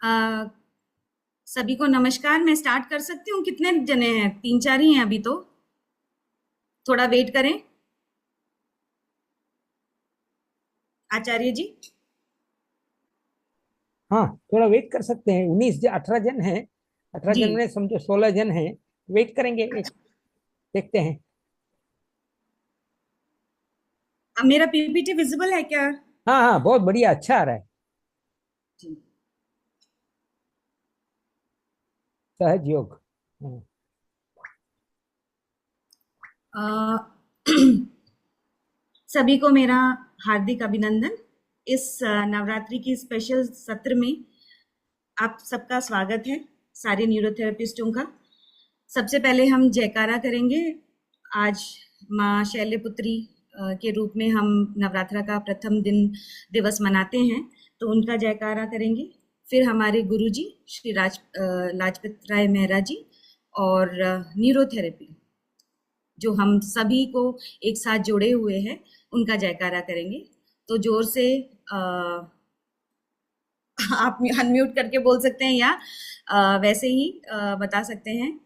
अ, सभी को नमस्कार। मैं स्टार्ट कर सकती हूँ? कितने जने हैं? 3-4 ही हैं अभी तो। थोड़ा वेट करें। आचार्य जी। हाँ, थोड़ा वेट कर सकते हैं। 18 जन हैं। 18 जन जी। में समझो 16 जन हैं। वेट करेंगे, देखते हैं। अब मेरा पीपीटी विजिबल है क्या? हाँ हाँ, बहुत बढ़िया, अच्छा आ रहा है। जी। सहज योग। हाँ। अ, सभी को मेरा हार्दिक अभिनंदन। इस नवरात्रि की स्पेशल सत्र में आप सबका स्वागत है, सारे न्यूरोथेरेपिस्टों का। सबसे पहले हम जयकारा करेंगे। आज माँ शैल्यपुत्री के रूप में हम नवरात्रा का प्रथम दिवस मनाते हैं, तो उनका जयकारा करेंगे। फिर हमारे गुरुजी श्री लाजपत राय मेहरा जी और न्यूरोथेरेपी जो हम सभी को एक साथ जोड़े हुए हैं, उनका जयकारा करेंगे। तो जोर से आप अनम्यूट करके बोल सकते हैं या वैसे ही बता सकते हैं।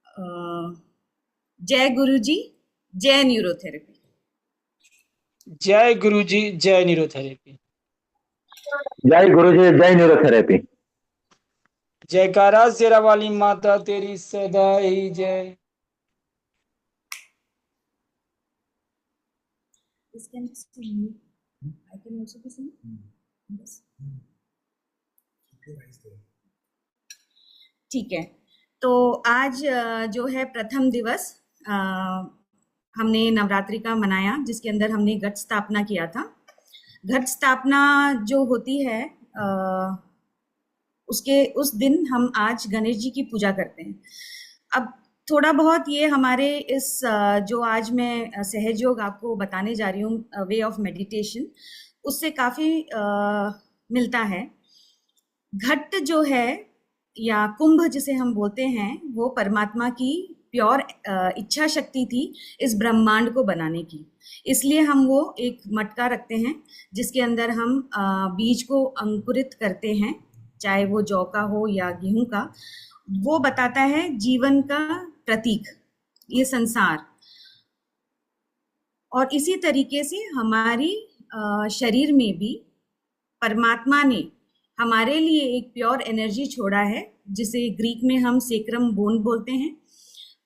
अ, जय गुरु जी, जय न्यूरोथेरेपी। जय गुरु जी, जय न्यूरोथेरेपी। जय गुरु जी, जय न्यूरोथेरेपी। जयकारा शेरा वाली माता तेरी सदा ही जय। ठीक है। तो आज जो है प्रथम दिवस, हमने नवरात्रि का मनाया, जिसके अंदर हमने घट स्थापना किया था। घट स्थापना जो होती है, उसके उस दिन हम आज गणेश जी की पूजा करते हैं। अब थोड़ा बहुत ये हमारे इस जो आज मैं सहयोग आपको बताने जा रही हूँ, वे ऑफ मेडिटेशन, उससे काफ़ी मिलता है। घट जो है या कुंभ जिसे हम बोलते हैं, वो परमात्मा की प्योर इच्छा शक्ति थी इस ब्रह्मांड को बनाने की। इसलिए हम वो एक मटका रखते हैं जिसके अंदर हम बीज को अंकुरित करते हैं, चाहे वो जौ का हो या गेहूं का। वो बताता है जीवन का प्रतीक, ये संसार। और इसी तरीके से हमारी शरीर में भी परमात्मा ने हमारे लिए एक प्योर एनर्जी छोड़ा है, जिसे ग्रीक में हम सेक्रम बोन बोलते हैं।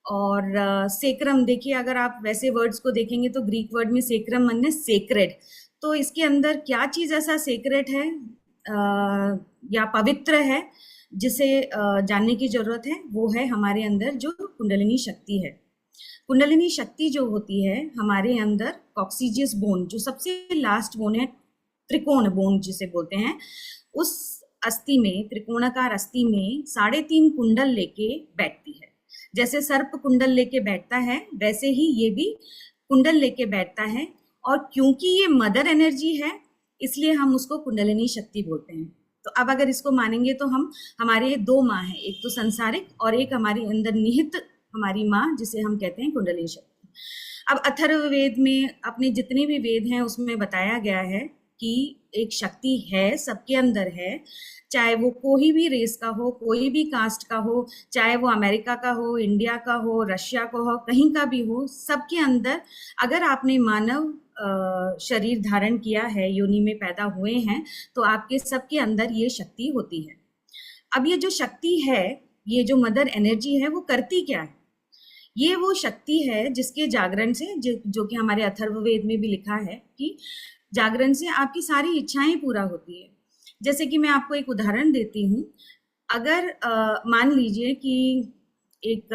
और सेक्रम, देखिए अगर आप वैसे वर्ड्स को देखेंगे तो ग्रीक वर्ड में सेक्रम माने सेक्रेड। तो इसके अंदर क्या चीज़ ऐसा सेक्रेट है या पवित्र है जिसे जानने की जरूरत है, वो है हमारे अंदर जो कुंडलिनी शक्ति है। कुंडलिनी शक्ति जो होती है हमारे अंदर, कॉक्सीजियस बोन जो सबसे लास्ट बोन है, त्रिकोण बोन जिसे बोलते हैं, उस अस्थि में, त्रिकोणाकार अस्थि में 3.5 कुंडल लेके बैठती है। जैसे सर्प कुंडल लेके बैठता है, वैसे ही ये भी कुंडल लेके बैठता है। और क्योंकि ये मदर एनर्जी है, इसलिए हम उसको कुंडलिनी शक्ति बोलते हैं। तो अब अगर इसको मानेंगे तो हम, हमारे 2 माँ हैं, एक तो संसारिक और एक हमारे अंदर निहित हमारी माँ, जिसे हम कहते हैं कुंडलिनी शक्ति। अब अथर्ववेद में, अपने जितने भी वेद हैं उसमें बताया गया है कि एक शक्ति है, सबके अंदर है, चाहे वो कोई भी रेस का हो, कोई भी कास्ट का हो, चाहे वो अमेरिका का हो, इंडिया का हो, रशिया का हो, कहीं का भी हो, सबके अंदर अगर आपने मानव शरीर धारण किया है, योनि में पैदा हुए हैं, तो आपके सबके अंदर ये शक्ति होती है। अब ये जो शक्ति है, ये जो मदर एनर्जी है, वो करती क्या है? ये वो शक्ति है जिसके जागरण से, जो कि हमारे अथर्ववेद में भी लिखा है कि जागरण से आपकी सारी इच्छाएं पूरा होती है। जैसे कि मैं आपको एक उदाहरण देती हूँ। अगर मान लीजिए कि एक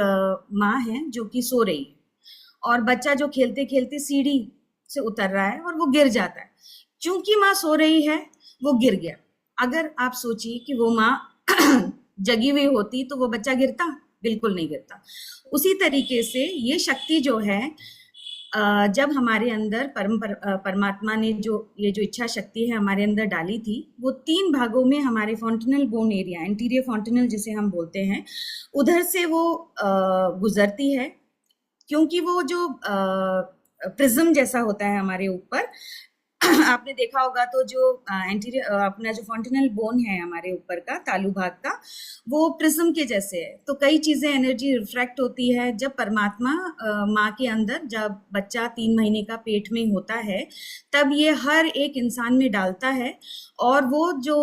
माँ है जो कि सो रही है, और बच्चा जो खेलते खेलते सीढ़ी से उतर रहा है और वो गिर जाता है। चूंकि माँ सो रही है, वो गिर गया। अगर आप सोचिए कि वो माँ जगी हुई होती तो वो बच्चा गिरता? बिल्कुल नहीं गिरता। उसी तरीके से ये शक्ति जो है, जब हमारे अंदर परमात्मा ने ये जो इच्छा शक्ति है हमारे अंदर डाली थी, वो 3 भागों में, हमारे फॉन्टनल बोन एरिया, एंटीरियर फॉन्टनल जिसे हम बोलते हैं, उधर से वो गुजरती है। क्योंकि वो जो प्रिज्म जैसा होता है हमारे ऊपर, आपने देखा होगा तो जो एंटीरियर अपना जो फॉन्टिनल बोन है हमारे ऊपर का तालू भाग का, वो प्रिज्म के जैसे है। तो कई चीजें एनर्जी रिफ्रैक्ट होती है जब परमात्मा माँ के अंदर, जब बच्चा 3 महीने का पेट में होता है, तब ये हर एक इंसान में डालता है, और वो जो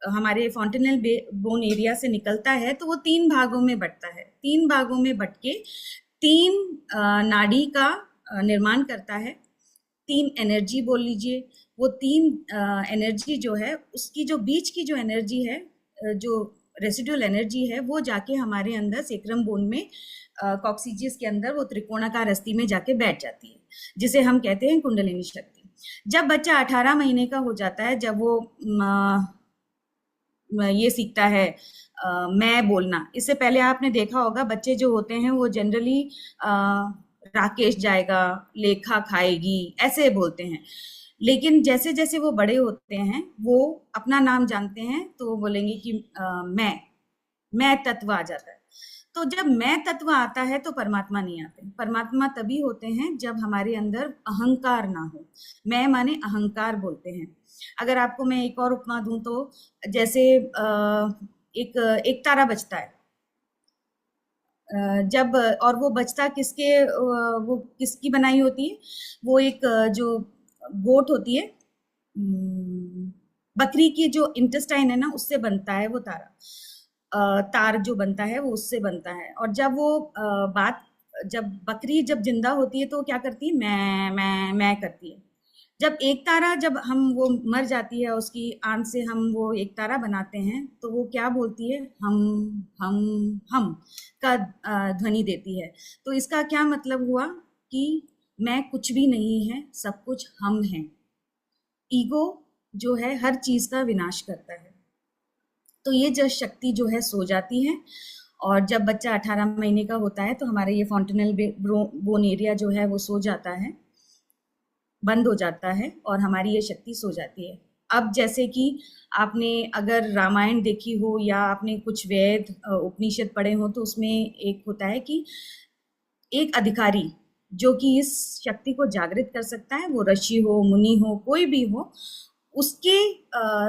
हमारे फॉन्टिनल बोन एरिया से निकलता है तो वो 3 भागों में बंटता है। 3 भागों में बंट के 3 नाड़ी का निर्माण करता है। 3 एनर्जी बोल लीजिए, वो 3 एनर्जी जो है, उसकी जो बीच की जो एनर्जी है, जो रेसिडुअल एनर्जी है, वो जाके हमारे अंदर सेक्रम बोन में कॉक्सिजियस के अंदर वो त्रिकोणाकार अस्थि में जाके बैठ जाती है, जिसे हम कहते हैं कुंडलिनी शक्ति। जब बच्चा 18 महीने का हो जाता है, जब वो ये सीखता है मैं बोलना। इससे पहले आपने देखा होगा बच्चे जो होते हैं वो जनरली राकेश जाएगा, लेखा खाएगी, ऐसे बोलते हैं। लेकिन जैसे जैसे वो बड़े होते हैं, वो अपना नाम जानते हैं, तो वो बोलेंगे कि मैं तत्व आ जाता है। तो जब मैं तत्व आता है तो परमात्मा नहीं आते। परमात्मा तभी होते हैं जब हमारे अंदर अहंकार ना हो। मैं माने अहंकार बोलते हैं। अगर आपको मैं एक और उपमा दूं तो जैसे एक तारा बचता है, जब, और वो बचता किसके, वो किसकी बनाई होती है, वो एक जो गोट होती है, बकरी की जो इंटेस्टाइन है ना, उससे बनता है वो तारा। तार जो बनता है वो उससे बनता है। और जब वो जब बकरी जब जिंदा होती है तो क्या करती है, मैं करती है। जब एक तारा, जब वो मर जाती है, उसकी आंत से हम वो एक तारा बनाते हैं, तो वो क्या बोलती है, हम का ध्वनि देती है। तो इसका क्या मतलब हुआ कि मैं कुछ भी नहीं है, सब कुछ हम हैं। ईगो जो है हर चीज का विनाश करता है। तो ये जो शक्ति जो है सो जाती है, और जब बच्चा 18 महीने का होता है तो हमारे ये फॉन्टिनल बोन एरिया जो है वो सो जाता है, बंद हो जाता है, और हमारी ये शक्ति सो जाती है। अब जैसे कि आपने अगर रामायण देखी हो या आपने कुछ वेद उपनिषद पढ़े हो, तो उसमें एक होता है कि एक अधिकारी जो कि इस शक्ति को जागृत कर सकता है, वो ऋषि हो, मुनि हो, कोई भी हो, उसके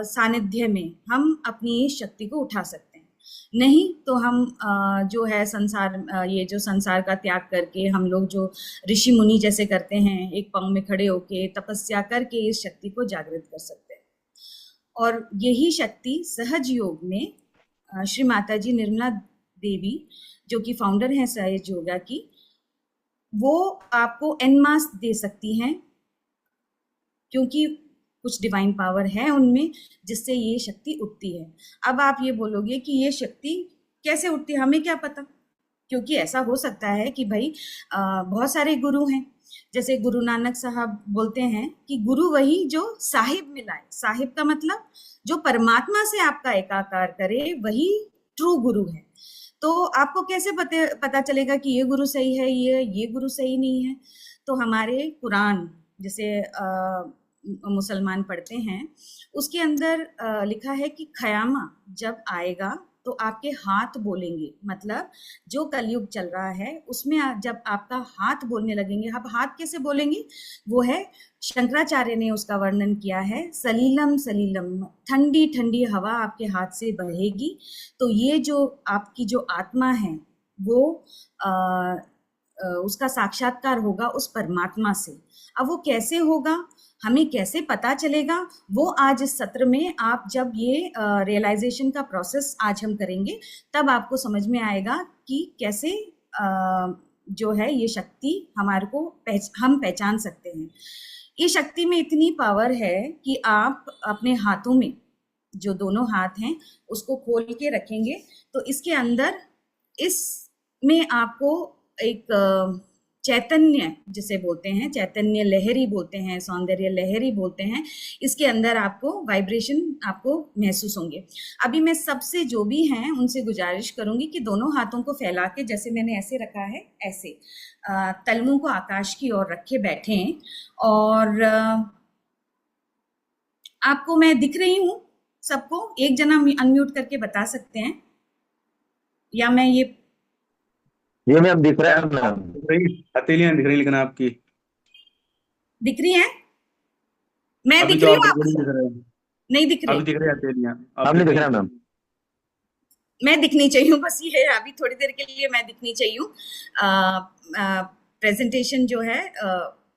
सानिध्य में हम अपनी इस शक्ति को उठा सकते हैं। नहीं तो हम जो है संसार, ये जो संसार का त्याग करके हम लोग जो ऋषि मुनि जैसे करते हैं, एक पंग में खड़े होके तपस्या करके इस शक्ति को जागृत कर सकते हैं। और यही शक्ति सहज योग में श्री माता जी निर्मला देवी, जो कि फाउंडर हैं सहज योगा की, वो आपको एनमास दे सकती हैं, क्योंकि कुछ डिवाइन पावर है उनमें, जिससे ये शक्ति उठती है। अब आप ये बोलोगे कि ये शक्ति कैसे उठती है, हमें क्या पता, क्योंकि ऐसा हो सकता है कि भाई बहुत सारे गुरु हैं। जैसे गुरु नानक साहब बोलते हैं कि गुरु वही जो साहिब मिलाए। साहिब का मतलब जो परमात्मा से आपका एकाकार करे, वही ट्रू गुरु है। तो आपको कैसे पता चलेगा कि ये गुरु सही है, ये गुरु सही नहीं है? तो हमारे कुरान, जैसे मुसलमान पढ़ते हैं, उसके अंदर लिखा है कि ख़यामा जब आएगा तो आपके हाथ बोलेंगे। मतलब जो कलयुग चल रहा है उसमें जब आपका हाथ बोलने लगेंगे। अब हाथ कैसे बोलेंगे, वो है, शंकराचार्य ने उसका वर्णन किया है, सलीलम सलीलम, ठंडी ठंडी हवा आपके हाथ से बहेगी। तो ये जो आपकी जो आत्मा है वो उसका साक्षात्कार होगा उस परमात्मा से। अब वो कैसे होगा, हमें कैसे पता चलेगा, वो आज इस सत्र में आप जब ये रियलाइजेशन का प्रोसेस आज हम करेंगे, तब आपको समझ में आएगा कि कैसे जो है ये शक्ति हमारे को हम पहचान सकते हैं। ये शक्ति में इतनी पावर है कि आप अपने हाथों में, जो दोनों हाथ हैं, उसको खोल के रखेंगे तो इसके अंदर, इसमें आपको एक चैतन्य जिसे बोलते हैं, चैतन्य लहरी बोलते हैं, सौंदर्य लहरी बोलते हैं, इसके अंदर आपको वाइब्रेशन आपको महसूस होंगे। अभी मैं सबसे जो भी हैं उनसे गुजारिश करूंगी कि दोनों हाथों को फैला के, जैसे मैंने ऐसे रखा है, ऐसे तलवों को आकाश की ओर रखे बैठें, और आपको मैं दिख रही हूँ सबको? एक जना अनम्यूट करके बता सकते हैं, या मैं ये मैम दिख रहा है मैम। हथेलियां दिख रही, लेकिन आपकी दिख रही है? मैं अभी दिख तो रही आप हूँ बिल्कुल आपको? नहीं दिख रहे। नहीं दिख अभी रही? दिख रहे हैं हथेलियां, अब अब नहीं दिख दिख रही रहा हैं। मैम। मैं दिखनी चाहिए हूँ, बस ये है, अभी थोड़ी देर के लिए मैं दिखनी चाहिए हूँ। प्रेजेंटेशन जो है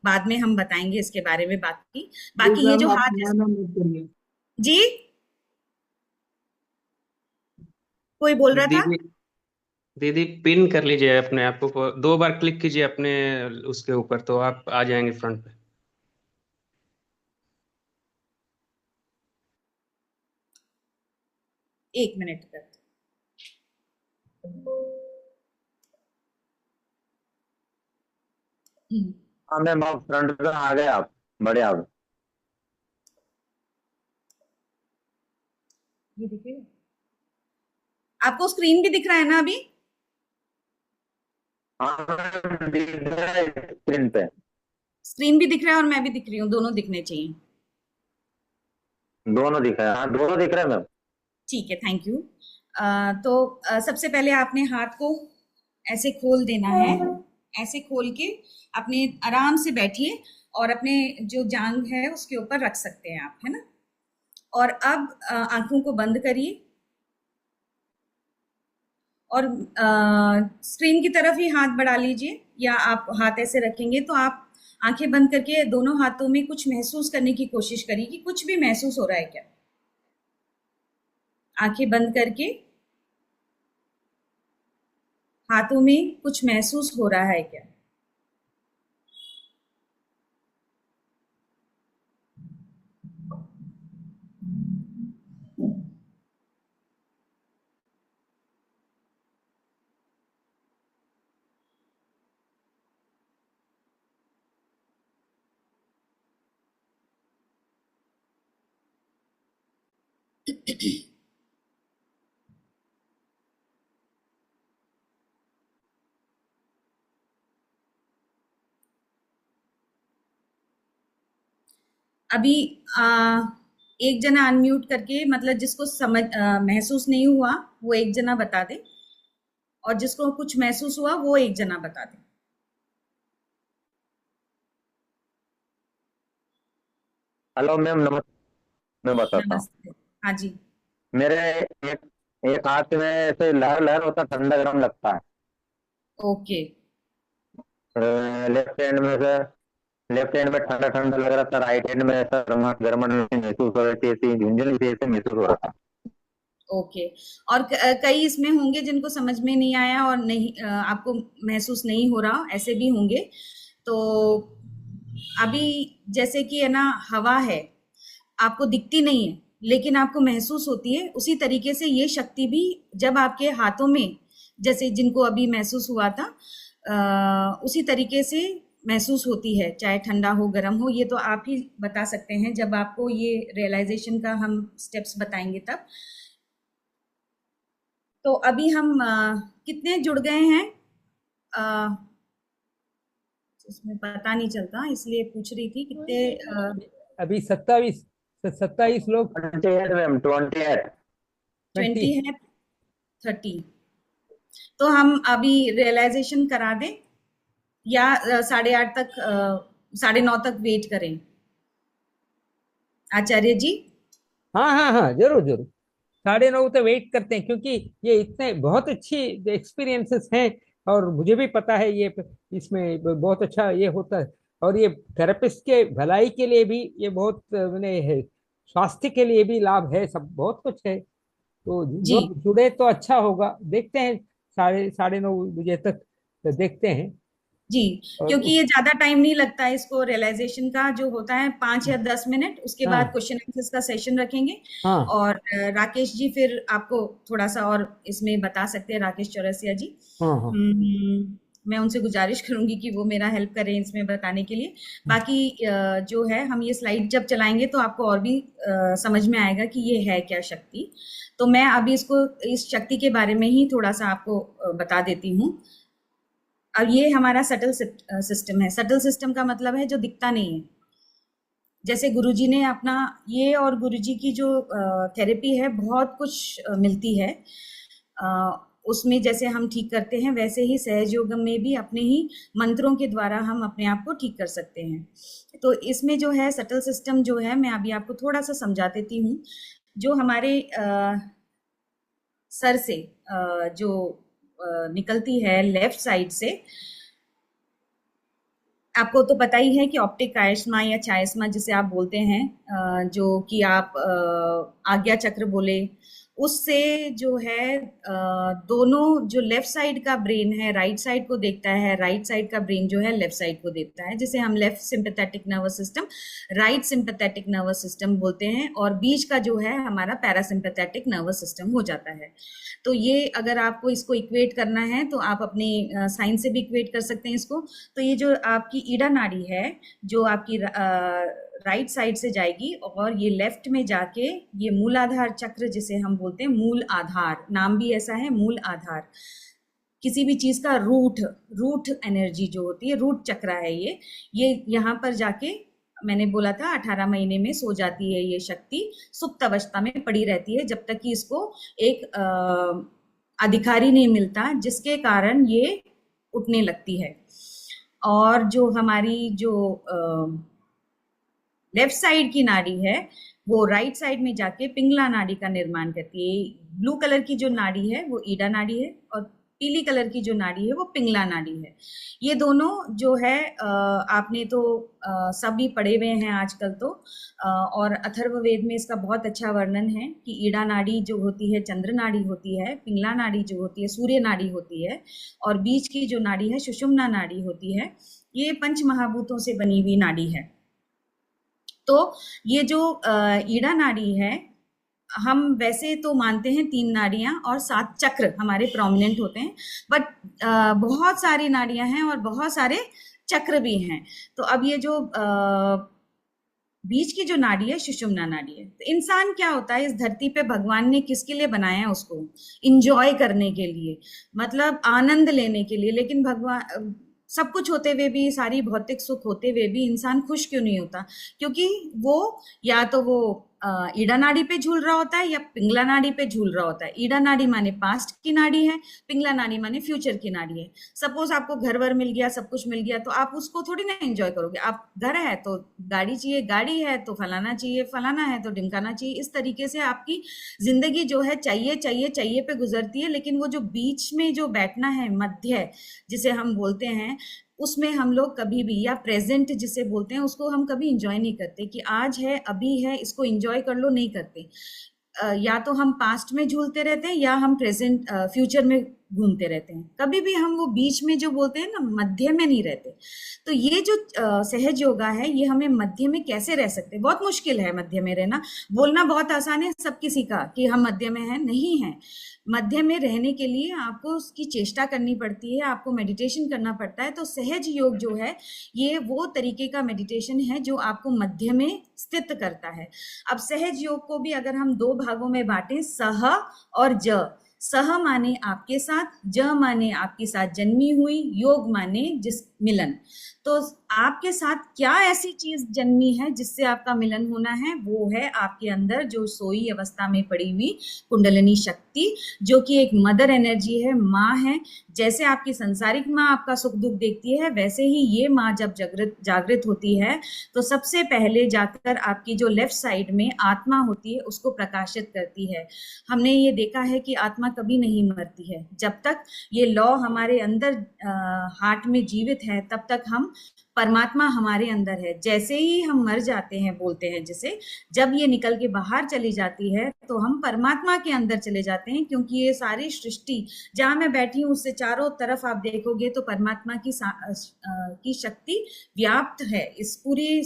बाद में हम बताएंगे इसके बारे में बाकी। प्लीज बाकी ये जो मैम आप हाथ मैं नाम नोट करिए। जी, कोई बोल रहा था? दीदी दीदी पिन कर लीजिए अपने आप को, 2 बार क्लिक कीजिए अपने उसके ऊपर तो आप आ जाएंगे फ्रंट पे। एक मिनट कर। हाँ मैम, आप फ्रंट पे आ गए, आप बड़े आप। ये देखिए, आपको स्क्रीन भी दिख रहा है ना अभी? हाँ मैम, दिख रहा है स्क्रीन पे। स्क्रीन भी दिख रहा है और मैं भी दिख रही हूँ, दोनों दिखने चाहिए। दोनों दिख रहे हैं, हाँ दोनों दिख रहे हैं मैम। ठीक है, थैंक यू। तो सबसे पहले आपने हाथ को ऐसे खोल देना है। ऐसे खोल के अपने आराम से बैठिए और अपने जो जांघ है उसके ऊपर रख सकते हैं आप, है ना। और अब आंखों को बंद करिए और स्क्रीन की तरफ ही हाथ बढ़ा लीजिए, या आप हाथ ऐसे रखेंगे तो आप आंखें बंद करके दोनों हाथों में कुछ महसूस करने की कोशिश करिए कि कुछ भी महसूस हो रहा है क्या। आंखें बंद करके हाथों में कुछ महसूस हो रहा है क्या। अभी एक जना अनम्यूट करके, मतलब जिसको समझ महसूस नहीं हुआ वो एक जना बता दे, और जिसको कुछ महसूस हुआ वो एक जना बता दे। हेलो मैम, नमस्ते। मैं बताता हूँ। नमस्ते। हाँ जी। मेरे एक एक हाथ में ऐसे लहर लहर होता, ठंडा गर्म लगता है। ओके। लेफ्ट हैंड में से, लेफ्ट हैंड में ठंडा ठंडा लग रहा था, राइट हैंड में ऐसा गर्माहट गर्माहट महसूस हो रही थी, ऐसी झुंझुन सी ऐसे महसूस हो रहा था। ओके। और कई इसमें होंगे जिनको समझ में नहीं आया और नहीं आपको महसूस नहीं हो रहा, ऐसे भी होंगे। तो अभी जैसे कि है ना, हवा है, आपको दिखती नहीं है लेकिन आपको महसूस होती है, उसी तरीके से ये शक्ति भी जब आपके हाथों में, जैसे जिनको अभी महसूस हुआ था, उसी तरीके से महसूस होती है, चाहे ठंडा हो गर्म हो। ये तो आप ही बता सकते हैं, जब आपको ये रियलाइजेशन का हम स्टेप्स बताएंगे तब। तो अभी हम कितने जुड़ गए हैं? इसमें पता नहीं चलता, इसलिए पूछ रही थी कितने। अभी 27 लोग। 28 मैम, 28। 20 है, 30। तो हम अभी रियलाइजेशन करा दें या 8:30 तक, 9:30 तक वेट करें आचार्य जी? हाँ हाँ हाँ, जरूर जरूर। 9:30 तो वेट करते हैं, क्योंकि ये इतने बहुत अच्छी एक्सपीरियंसेस हैं और मुझे भी पता है ये इसमें बहुत अच्छा ये होता है। और ये थेरेपिस्ट के भलाई के लिए भी ये बहुत मैंने है, स्वास्थ्य के लिए भी लाभ है, सब बहुत कुछ है। तो जी लोग जुड़े तो अच्छा होगा। देखते हैं 9:30 बजे तक, तो देखते हैं। जी, और क्योंकि ये ज्यादा टाइम नहीं लगता है इसको, रियलाइजेशन का जो होता है 5 या 10 मिनट, उसके बाद हाँ क्वेश्चन आंसर्स का सेशन रखेंगे। हाँ और राकेश जी फिर आपको थोड़ा सा और इसमें बता सकते हैं, राकेश चौरसिया जी। हाँ हाँ। मैं उनसे गुजारिश करूंगी कि वो मेरा हेल्प करें इसमें बताने के लिए। बाकी जो है, हम ये स्लाइड जब चलाएंगे तो आपको और भी समझ में आएगा कि ये है क्या शक्ति। तो मैं अभी इसको, इस शक्ति के बारे में ही थोड़ा सा आपको बता देती हूँ। अब ये हमारा सटल सिस्टम है। सटल सिस्टम का मतलब है जो दिखता नहीं है। जैसे गुरुजी ने अपना ये, और गुरुजी की जो थेरेपी है, बहुत कुछ मिलती है। उसमें जैसे हम ठीक करते हैं वैसे ही सहज योग में भी अपने ही मंत्रों के द्वारा हम अपने आप को ठीक कर सकते हैं। तो इसमें जो है सटल सिस्टम जो है, मैं अभी आपको थोड़ा सा समझा देती हूँ। जो हमारे सर से जो निकलती है लेफ्ट साइड से, आपको तो पता ही है कि ऑप्टिक कायस्मा या चायस्मा जिसे आप बोलते हैं, जो कि आप आज्ञा चक्र बोले, उससे जो है दोनों जो लेफ्ट साइड का ब्रेन है राइट साइड को देखता है, राइट साइड का ब्रेन जो है लेफ्ट साइड को देखता है, जिसे हम left sympathetic nervous system, right sympathetic nervous system बोलते हैं, और बीच का जो है हमारा पैरासिम्पैथेटिक नर्वस सिस्टम हो जाता है। तो ये अगर आपको इसको इक्वेट करना है तो आप अपने साइंस से भी इक्वेट कर सकते हैं इसको। तो ये जो आपकी ईड़ा नाड़ी है जो आपकी राइट साइड से जाएगी और ये लेफ्ट में जाके ये मूलाधार चक्र जिसे हम बोलते हैं, मूल आधार, नाम भी ऐसा है मूल आधार, किसी भी चीज का रूट एनर्जी जो होती है, रूट चक्र है ये यहाँ पर जाके, मैंने बोला था 18 महीने में सो जाती है ये शक्ति, सुप्त अवस्था में पड़ी रहती है जब तक कि इसको एक अधिकारी नहीं मिलता जिसके कारण ये उठने लगती है। और जो हमारी जो लेफ्ट साइड की नाड़ी है वो राइट साइड में जाके पिंगला नाड़ी का निर्माण करती है। ब्लू कलर की जो नाड़ी है वो ईड़ा नाड़ी है और पीली कलर की जो नाड़ी है वो पिंगला नाड़ी है। ये दोनों जो है आपने तो सभी पढ़े हुए हैं आजकल तो, और अथर्ववेद में इसका बहुत अच्छा वर्णन है कि ईड़ा नाड़ी जो होती है चंद्र नाड़ी होती है, पिंगला नाड़ी जो होती है सूर्य नाड़ी होती है, और बीच की जो नाड़ी है सुषुम्ना नाड़ी होती है। ये पंच महाभूतों से बनी हुई नाड़ी है। तो ये जो ईड़ा नाड़ी है, हम वैसे तो मानते हैं 3 नाड़ियां और 7 चक्र हमारे प्रोमिनेंट होते हैं, बट बहुत सारी नाड़ियां हैं और बहुत सारे चक्र भी हैं। तो अब ये जो बीच की जो नाड़ी है सुषुम्ना नाड़ी है। तो इंसान क्या होता है, इस धरती पे भगवान ने किसके लिए बनाया है, उसको इंजॉय करने के लिए, मतलब आनंद लेने के लिए। लेकिन भगवान सब कुछ होते हुए भी, सारी भौतिक सुख होते हुए भी इंसान खुश क्यों नहीं होता? क्योंकि वो या तो वो ईड़ा नाड़ी पे झूल रहा होता है या पिंगला नाड़ी पे झूल रहा होता है। ईड़ा नाड़ी माने पास्ट की नाड़ी है, पिंगला नाड़ी माने फ्यूचर की नाड़ी है। सपोज आपको घर वर मिल गया, सब कुछ मिल गया, तो आप उसको थोड़ी ना एंजॉय करोगे। आप घर है तो गाड़ी चाहिए, गाड़ी है तो फलाना चाहिए, फलाना है तो ढिमकाना चाहिए। इस तरीके से आपकी जिंदगी जो है चाहिए चाहिए चाहिए पे गुजरती है। लेकिन वो जो बीच में जो बैठना है, मध्य जिसे हम बोलते हैं, उसमें हम लोग कभी भी, या प्रेजेंट जिसे बोलते हैं, उसको हम कभी इंजॉय नहीं करते कि आज है, अभी है, इसको इंजॉय कर लो, नहीं करते। या तो हम पास्ट में झूलते रहते हैं या हम प्रेजेंट फ्यूचर में घूमते रहते हैं। कभी भी हम वो बीच में जो बोलते हैं ना, मध्य में नहीं रहते। तो ये जो सहज योगा है, ये हमें मध्य में कैसे रह सकते हैं? बहुत मुश्किल है मध्य में रहना। बोलना बहुत आसान है सब किसी का कि हम मध्य में हैं, नहीं है। मध्य में रहने के लिए आपको उसकी चेष्टा करनी पड़ती है, आपको मेडिटेशन करना पड़ता है। तो सहज योग जो है, ये वो तरीके का मेडिटेशन है जो आपको मध्य में स्थित करता है। अब सहज योग को भी अगर हम 2 भागों में बांटें, सह और ज। सह माने आपके साथ, ज माने आपके साथ जन्मी हुई, योग माने जिस मिलन। तो आपके साथ क्या ऐसी चीज जन्मी है जिससे आपका मिलन होना है? वो है आपके अंदर जो सोई अवस्था में पड़ी हुई कुंडलिनी शक्ति, जो कि एक मदर एनर्जी है, माँ है। जैसे आपकी संसारिक माँ आपका सुख दुख देखती है, वैसे ही ये माँ जब जागृत होती है तो सबसे पहले जाकर आपकी जो लेफ्ट साइड में आत्मा होती है उसको प्रकाशित करती है। हमने ये देखा है कि आत्मा कभी नहीं मरती है। जब तक ये लॉ हमारे अंदर हार्ट में जीवित है, तब तक हम, परमात्मा हमारे अंदर है। जैसे ही हम मर जाते हैं, बोलते हैं जिसे, जब ये निकल के बाहर चली जाती है तो हम परमात्मा के अंदर चले जाते हैं। क्योंकि ये सारी सृष्टि जहां मैं बैठी हूँ उससे चारों तरफ आप देखोगे तो परमात्मा की शक्ति व्याप्त है इस पूरे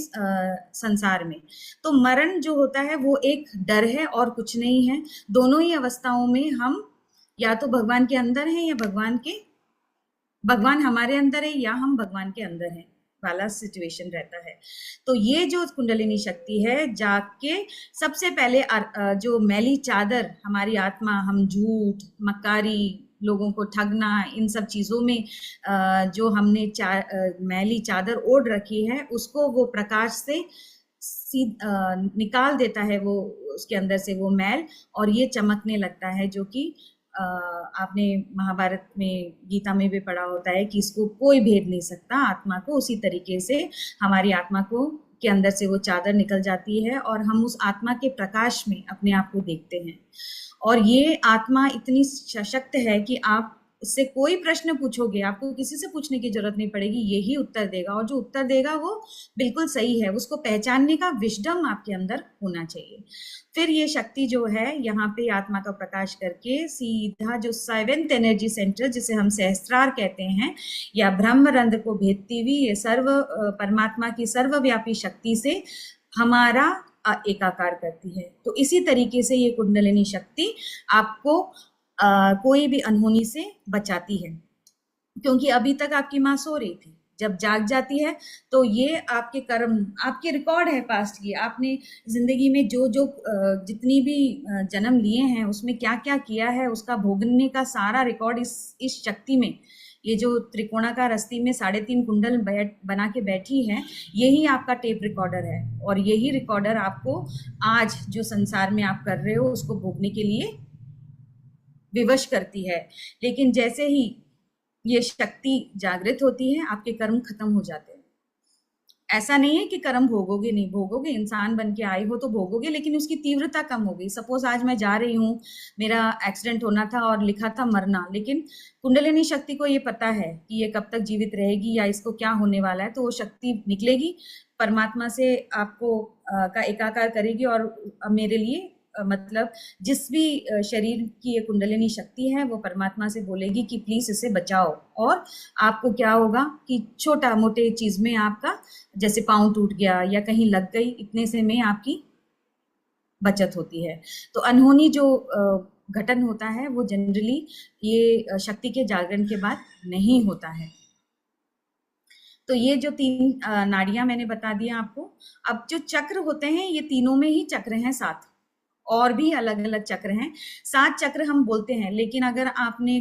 संसार में। तो मरण जो होता है वो एक डर है और कुछ नहीं है। दोनों ही अवस्थाओं में हम या तो भगवान के अंदर हैं या भगवान हमारे अंदर है या हम भगवान के अंदर हैं वाला सिचुएशन रहता है। तो ये जो कुंडलिनी शक्ति है, जाके सबसे पहले जो मैली चादर हमारी आत्मा, हम झूठ, मक्कारी, लोगों को ठगना, इन सब चीजों में जो हमने मैली चादर ओढ़ रखी है, उसको वो प्रकाश से निकाल देता है, वो उसके अंदर से वो मैल, और ये चमकने लगता है, जो कि आपने महाभारत में, गीता में भी पढ़ा होता है कि इसको कोई भेद नहीं सकता आत्मा को। उसी तरीके से हमारी आत्मा को के अंदर से वो चादर निकल जाती है और हम उस आत्मा के प्रकाश में अपने आप को देखते हैं। और ये आत्मा इतनी सशक्त है कि आप इससे कोई प्रश्न पूछोगे, आपको किसी से पूछने की जरूरत नहीं पड़ेगी, यही उत्तर देगा, और जो उत्तर देगा वो बिल्कुल सही है। उसको पहचानने का विजडम आपके अंदर होना चाहिए। फिर ये शक्ति जो है यहाँ पे आत्मा का प्रकाश करके सीधा जो 7th एनर्जी सेंटर, जिसे हम सहस्त्रार कहते हैं, या ब्रह्मरंध्र को भेदती हुई ये परमात्मा की सर्वव्यापी शक्ति से हमारा एकाकार करती है। तो इसी तरीके से ये कुंडलिनी शक्ति आपको कोई भी अनहोनी से बचाती है, क्योंकि अभी तक आपकी माँ सो रही थी। जब जाग जाती है तो ये आपके कर्म, आपके रिकॉर्ड है पास्ट की, आपने जिंदगी में जो जो जितनी भी जन्म लिए हैं उसमें क्या क्या किया है, उसका भोगने का सारा रिकॉर्ड इस शक्ति में, ये जो त्रिकोणाकार अस्थि में 3.5 कुंडल बना के बैठी है, यही आपका टेप रिकॉर्डर है। और यही रिकॉर्डर आपको आज जो संसार में आप कर रहे हो उसको भोगने के लिए विवश करती है। लेकिन जैसे ही ये शक्ति जागृत होती है, आपके कर्म खत्म हो जाते हैं। ऐसा नहीं है कि कर्म भोगोगे नहीं, भोगोगे, इंसान बन के आए हो तो भोगोगे, लेकिन उसकी तीव्रता कम हो गई। सपोज आज मैं जा रही हूँ, मेरा एक्सीडेंट होना था और लिखा था मरना, लेकिन कुंडलिनी शक्ति को ये पता है कि ये कब तक जीवित रहेगी या इसको क्या होने वाला है, तो वो शक्ति निकलेगी, परमात्मा से आपको का एकाकार करेगी और मेरे लिए मतलब जिस भी शरीर की ये कुंडलिनी शक्ति है वो परमात्मा से बोलेगी कि प्लीज इसे बचाओ। और आपको क्या होगा कि छोटा मोटे चीज में आपका, जैसे पाँव टूट गया या कहीं लग गई, इतने से में आपकी बचत होती है। तो अनहोनी जो घटन होता है वो जनरली ये शक्ति के जागरण के बाद नहीं होता है। तो ये जो 3 नाड़ियां मैंने बता दिया आपको। अब जो चक्र होते हैं, ये तीनों में ही चक्र हैं 7, और भी अलग अलग चक्र हैं। 7 चक्र हम बोलते हैं, लेकिन अगर आपने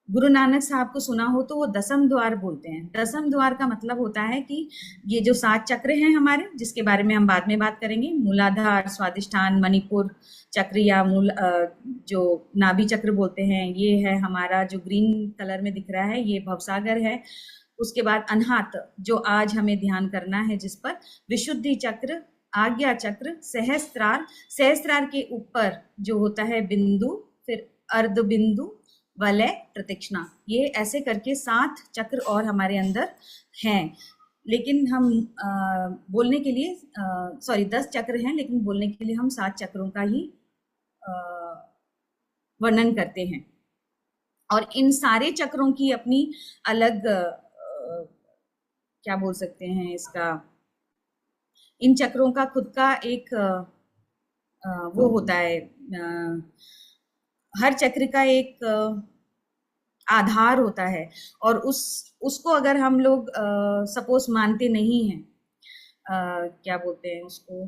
गुरु नानक साहब को सुना हो तो वो 10म द्वार बोलते हैं। 10म द्वार का मतलब होता है कि ये जो 7 चक्र हैं हमारे, जिसके बारे में हम बाद में बात करेंगे, मूलाधार, स्वादिष्ठान, मणिपुर चक्र या जो नाभि चक्र बोलते हैं, ये है हमारा जो ग्रीन कलर में दिख रहा है, ये भवसागर है। उसके बाद अनाहत, जो आज हमें ध्यान करना है, जिस पर विशुद्धि चक्र, आज्ञा चक्र, सहस्त्रार, सहस्त्रार के ऊपर जो होता है बिंदु, फिर अर्ध बिंदु, वलय, प्रतीक्षणा, ये ऐसे करके 7 चक्र और हमारे अंदर हैं। लेकिन हम बोलने के लिए 10 चक्र हैं, लेकिन बोलने के लिए हम 7 चक्रों का ही वर्णन करते हैं। और इन सारे चक्रों की अपनी अलग क्या बोल सकते हैं इसका, इन चक्रों का खुद का एक वो होता है, हर चक्र का एक आधार होता है, और उसको अगर हम लोग सपोज मानते नहीं हैं, क्या बोलते हैं उसको,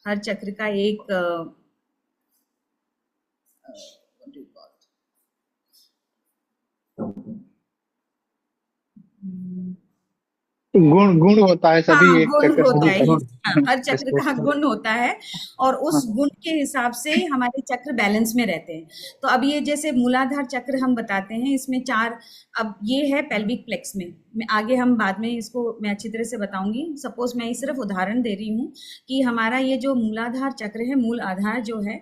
हर चक्र का एक गुण होता है सभी। हाँ, एक गुण चक्र होता है, सभी हाँ, हर चक्र का गुण होता है, और उस गुण के हिसाब से हमारे चक्र बैलेंस में रहते हैं। तो अब ये जैसे मूलाधार चक्र हम बताते हैं, इसमें 4, अब ये है पेल्विक प्लेक्स में आगे हम बाद में इसको मैं अच्छी तरह से बताऊंगी। सपोज मैं सिर्फ उदाहरण दे रही हूँ कि हमारा ये जो मूलाधार चक्र है, मूल आधार जो है,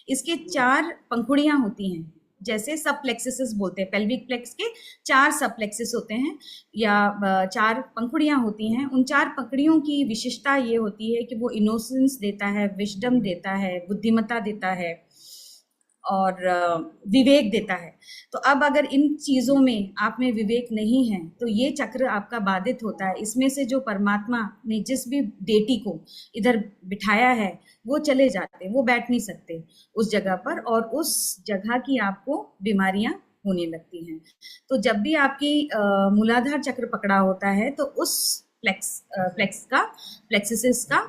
इसके 4 पंखुड़ियां होती हैं, जैसे सब प्लेक्सेस बोलते हैं। पेल्विक प्लेक्स के 4 सब प्लेक्सेस होते हैं या 4 पंखुड़ियां होती हैं। उन 4 पंखुड़ियों की विशेषता ये होती है कि वो इनोसेंस देता है, विजडम देता है, बुद्धिमत्ता देता है और विवेक देता है। तो अब अगर इन चीजों में आप में विवेक नहीं है तो ये चक्र आपका बाधित होता है। इसमें से जो परमात्मा ने जिस भी डेटी को इधर बिठाया है वो चले जाते हैं, वो बैठ नहीं सकते उस जगह पर, और उस जगह की आपको बीमारियां होने लगती हैं। तो जब भी आपकी मूलाधार चक्र पकड़ा होता है तो उस प्लेक्सिस का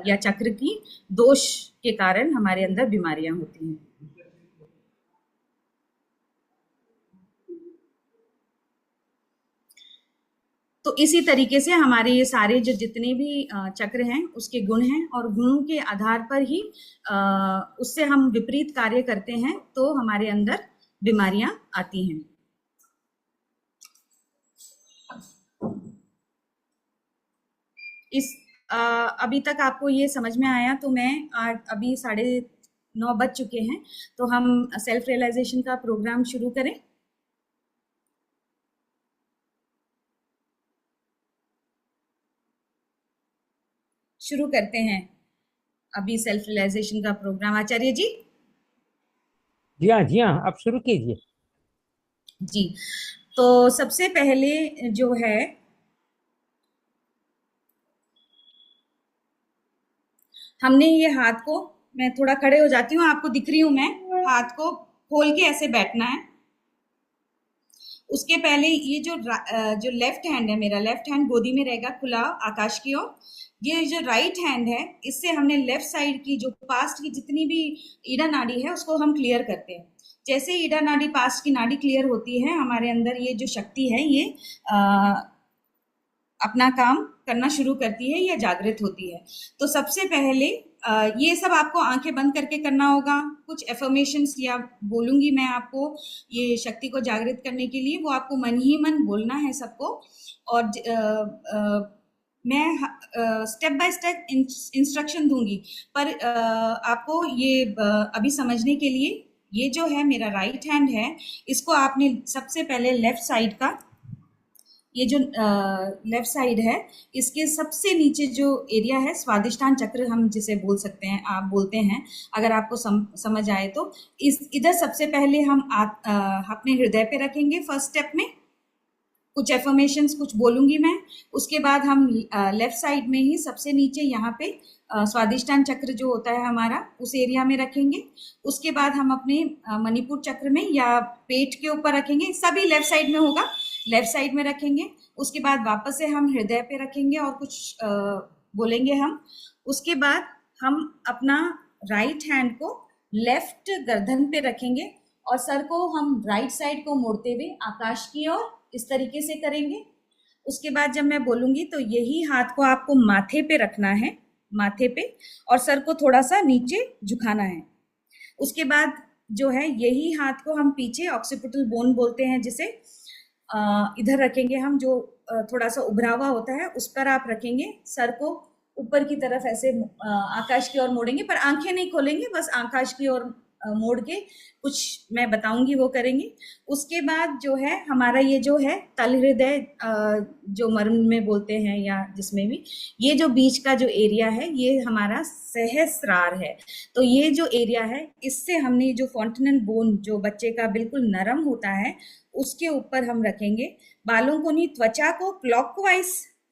या चक्र की दोष के कारण हमारे अंदर बीमारियां होती हैं। तो इसी तरीके से हमारे ये सारे जो जितने भी चक्र हैं उसके गुण हैं, और गुणों के आधार पर ही उससे हम विपरीत कार्य करते हैं तो हमारे अंदर बीमारियां आती हैं। इस अभी तक आपको ये समझ में आया तो मैं अभी 9:30 बज चुके हैं, तो हम सेल्फ रियलाइजेशन का प्रोग्राम शुरू करें। शुरू करते हैं अभी सेल्फ रियलाइजेशन का प्रोग्राम। आचार्य जी। जी हाँ, जी हाँ, आप शुरू कीजिए। जी, तो सबसे पहले जो है हमने ये हाथ को, मैं थोड़ा खड़े हो जाती हूँ, आपको दिख रही हूँ मैं, हाथ को खोल के ऐसे बैठना है। उसके पहले ये जो लेफ्ट हैंड है, मेरा लेफ्ट हैंड गोदी में रहेगा खुला आकाश की ओर। ये जो राइट हैंड है, इससे हमने लेफ्ट साइड की जो पास्ट की जितनी भी ईड़ा नाड़ी है उसको हम क्लियर करते हैं। जैसे ईड़ा नाड़ी, पास्ट की नाड़ी क्लियर होती है, हमारे अंदर ये जो शक्ति है ये अपना काम करना शुरू करती है या जागृत होती है। तो सबसे पहले ये सब आपको आंखें बंद करके करना होगा। कुछ एफर्मेशंस या बोलूंगी मैं आपको ये शक्ति को जागृत करने के लिए, वो आपको मन ही मन बोलना है सबको। और मैं स्टेप बाय स्टेप इंस्ट्रक्शन दूंगी, पर आपको ये अभी समझने के लिए, ये जो है मेरा राइट हैंड है, इसको आपने सबसे पहले लेफ्ट साइड का, ये जो लेफ्ट साइड है, इसके सबसे नीचे जो एरिया है, स्वादिष्टान चक्र हम जिसे बोल सकते हैं, आप बोलते हैं, अगर आपको समझ आए तो इधर सबसे पहले हम अपने हृदय पे रखेंगे। फर्स्ट स्टेप में कुछ एफर्मेशंस कुछ बोलूंगी मैं, उसके बाद हम लेफ्ट साइड में ही सबसे नीचे यहाँ पे स्वादिष्टान चक्र जो होता है हमारा, उस एरिया में रखेंगे। उसके बाद हम अपने मणिपुर चक्र में या पेट के ऊपर रखेंगे, सभी लेफ्ट साइड में होगा, लेफ्ट साइड में रखेंगे। उसके बाद वापस से हम हृदय पे रखेंगे और कुछ बोलेंगे हम। उसके बाद हम अपना राइट हैंड को लेफ्ट गर्दन पे रखेंगे और सर को हम राइट साइड को मोड़ते हुए आकाश की ओर इस तरीके से करेंगे। उसके बाद जब मैं बोलूंगी तो यही हाथ को आपको माथे पे रखना है, माथे पे, और सर को थोड़ा सा नीचे झुकाना है। उसके बाद जो है यही हाथ को हम पीछे ऑक्सीपिटल बोन बोलते हैं जिसे, इधर रखेंगे हम, जो थोड़ा सा उभरा हुआ होता है उस पर आप रखेंगे। सर को ऊपर की तरफ ऐसे आकाश की ओर मोड़ेंगे, पर आंखें नहीं खोलेंगे, बस आकाश की ओर मोड़ के कुछ मैं बताऊंगी वो करेंगे। उसके बाद जो है हमारा ये जो है तल हृदय, जो मर्म में बोलते हैं या जिसमें भी, ये जो बीच का जो एरिया है ये हमारा सहस्रार है। तो ये जो एरिया है, इससे हमने जो फॉन्टनल बोन जो बच्चे का बिल्कुल नरम होता है उसके ऊपर हम रखेंगे। बालों को नहीं, त्वचा को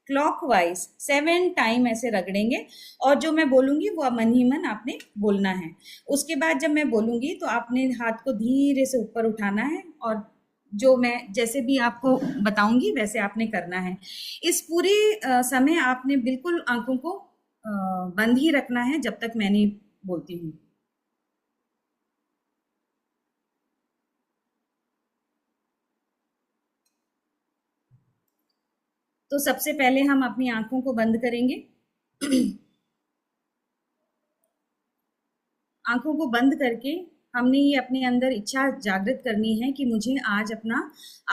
क्लॉकवाइज 7 टाइम ऐसे रगड़ेंगे, और जो मैं बोलूंगी वो मन ही मन आपने बोलना है। उसके बाद जब मैं बोलूंगी तो आपने हाथ को धीरे से ऊपर उठाना है, और जो मैं जैसे भी आपको बताऊंगी वैसे आपने करना है। इस पूरे समय आपने बिल्कुल आंखों को बंद ही रखना है जब तक मैं नहीं बोलती हूँ। तो सबसे पहले हम अपनी आंखों को बंद करेंगे। आंखों को बंद करके हमने ये अपने अंदर इच्छा जागृत करनी है कि मुझे आज अपना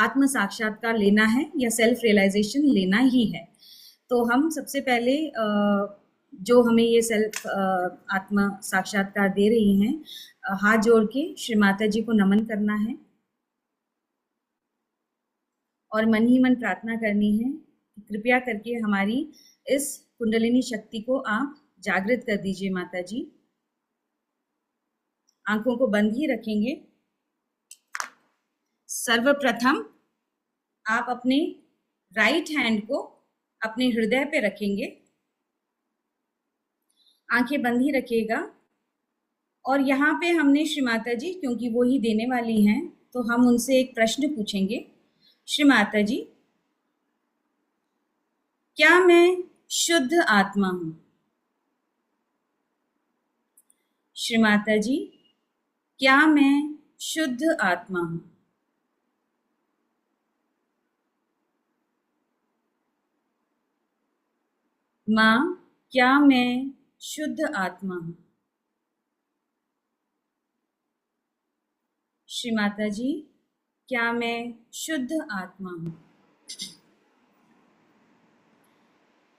आत्म साक्षात्कार लेना है या सेल्फ रियलाइजेशन लेना ही है। तो हम सबसे पहले जो हमें ये सेल्फ आत्म साक्षात्कार दे रही हैं, हाथ जोड़ के श्री माता जी को नमन करना है और मन ही मन प्रार्थना करनी है, कृपया करके हमारी इस कुंडलिनी शक्ति को आप जागृत कर दीजिए माता जी। आंखों को बंद ही रखेंगे। सर्वप्रथम आप अपने राइट हैंड को अपने हृदय पे रखेंगे, आंखें बंद ही रखिएगा। और यहाँ पे हमने श्री माता जी, क्योंकि वो ही देने वाली हैं, तो हम उनसे एक प्रश्न पूछेंगे। श्री माता जी, क्या मैं शुद्ध आत्मा हूं? श्री माता जी, क्या मैं शुद्ध आत्मा हूं? माँ, क्या मैं शुद्ध आत्मा हूँ? श्री माता जी, क्या मैं शुद्ध आत्मा हूँ?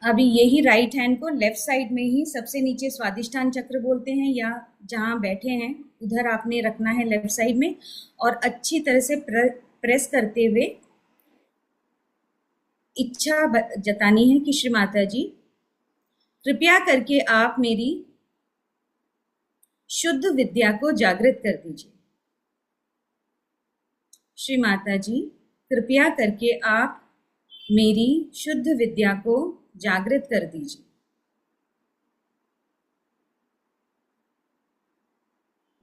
अभी यही राइट हैंड को लेफ्ट साइड में ही सबसे नीचे स्वादिष्ठान चक्र बोलते हैं, या जहाँ बैठे हैं उधर आपने रखना है लेफ्ट साइड में, और अच्छी तरह से प्रेस करते हुए इच्छा जतानी है कि श्री माता जी, कृपया करके आप मेरी शुद्ध विद्या को जागृत कर दीजिए। श्री माता जी, कृपया करके आप मेरी शुद्ध विद्या को जागृत कर दीजिए।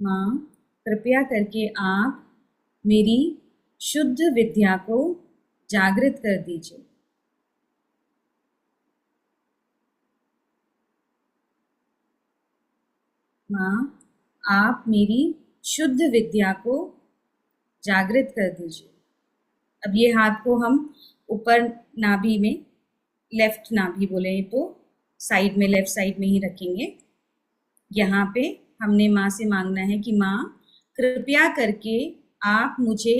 माँ, कृपया करके आप मेरी शुद्ध विद्या को जागृत कर दीजिए। माँ, आप मेरी शुद्ध विद्या को जागृत कर दीजिए। अब ये हाथ को हम ऊपर नाभि में, लेफ्ट नाभि बोले तो साइड में, लेफ्ट साइड में ही रखेंगे। यहाँ पे हमने माँ से मांगना है कि माँ, कृपया करके आप मुझे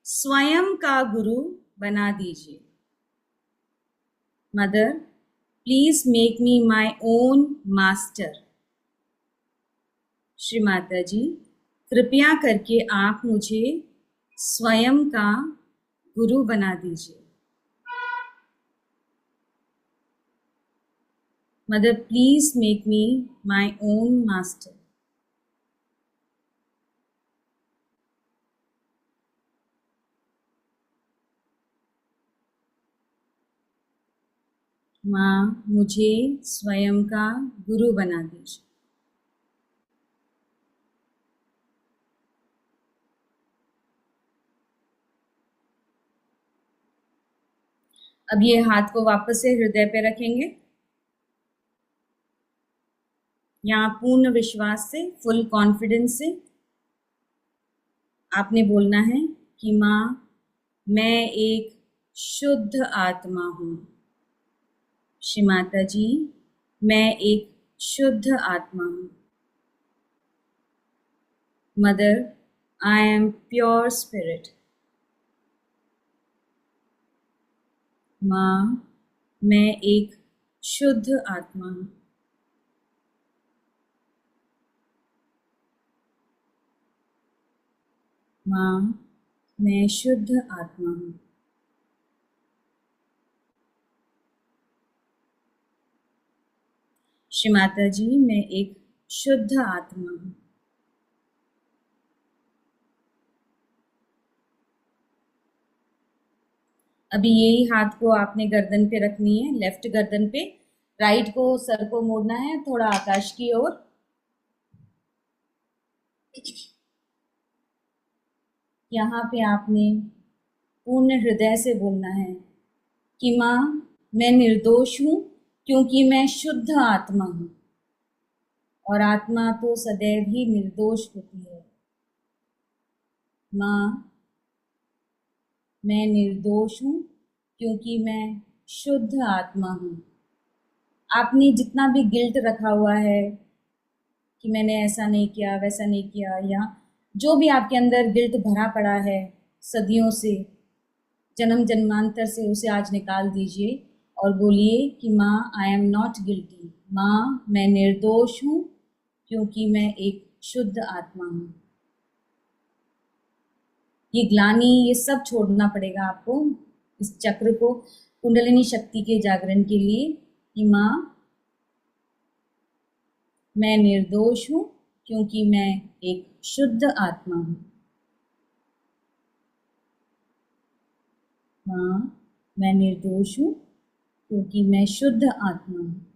स्वयं का गुरु बना दीजिए। Mother, please make me my own master. Shri Mata जी, कृपया करके आप मुझे स्वयं का गुरु बना दीजिए। Mother, please make me my own master. माँ, मुझे स्वयं का गुरु बना दीजिए। अब ये हाथ को वापस से हृदय पे रखेंगे। यहाँ पूर्ण विश्वास से, फुल कॉन्फिडेंस से आपने बोलना है कि माँ, मैं एक शुद्ध आत्मा हूँ। श्री माता जी, मैं एक शुद्ध आत्मा हूँ। Mother, I am pure spirit. माँ, मैं एक शुद्ध आत्मा हूँ। माँ, मैं शुद्ध आत्मा हूँ। श्री माता जी, मैं एक शुद्ध आत्मा हूँ। अभी यही हाथ को आपने गर्दन पे रखनी है, लेफ्ट गर्दन पे। राइट को, सर को मोड़ना है थोड़ा आकाश की ओर। यहाँ पे आपने पूर्ण हृदय से बोलना है कि माँ, मैं निर्दोष हूँ क्योंकि मैं शुद्ध आत्मा हूँ, और आत्मा तो सदैव ही निर्दोष होती है। माँ, मैं निर्दोष हूँ क्योंकि मैं शुद्ध आत्मा हूँ। आपने जितना भी गिल्ट रखा हुआ है कि मैंने ऐसा नहीं किया, वैसा नहीं किया, या जो भी आपके अंदर गिल्ट भरा पड़ा है सदियों से, जन्म जन्मांतर से, उसे आज निकाल दीजिए और बोलिए कि माँ, आई एम नॉट गिल्टी। माँ, मैं निर्दोष हूँ क्योंकि मैं एक शुद्ध आत्मा हूँ। ये ग्लानि, ये सब छोड़ना पड़ेगा आपको, इस चक्र को, कुंडलिनी शक्ति के जागरण के लिए, कि माँ, मैं निर्दोष हूँ क्योंकि मैं एक शुद्ध आत्मा हूँ। माँ, मैं निर्दोष हूँ क्योंकि मैं शुद्ध आत्मा हूँ।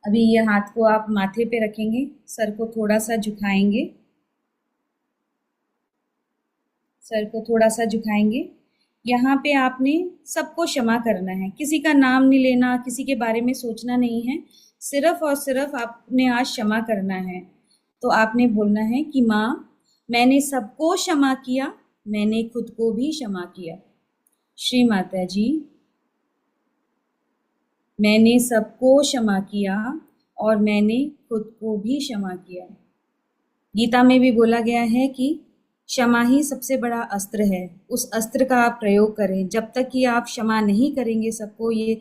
अभी ये हाथ को आप माथे पे रखेंगे, सर को थोड़ा सा झुकाएंगे, सर को थोड़ा सा झुकाएंगे। यहाँ पे आपने सबको क्षमा करना है, किसी का नाम नहीं लेना, किसी के बारे में सोचना नहीं है, सिर्फ और सिर्फ आपने आज क्षमा करना है। तो आपने बोलना है कि माँ, मैंने सबको क्षमा किया, मैंने खुद को भी क्षमा किया। श्री माता जी, मैंने सबको क्षमा किया और मैंने खुद को भी क्षमा किया। गीता में भी बोला गया है कि क्षमा ही सबसे बड़ा अस्त्र है, उस अस्त्र का आप प्रयोग करें। जब तक कि आप क्षमा नहीं करेंगे सबको, ये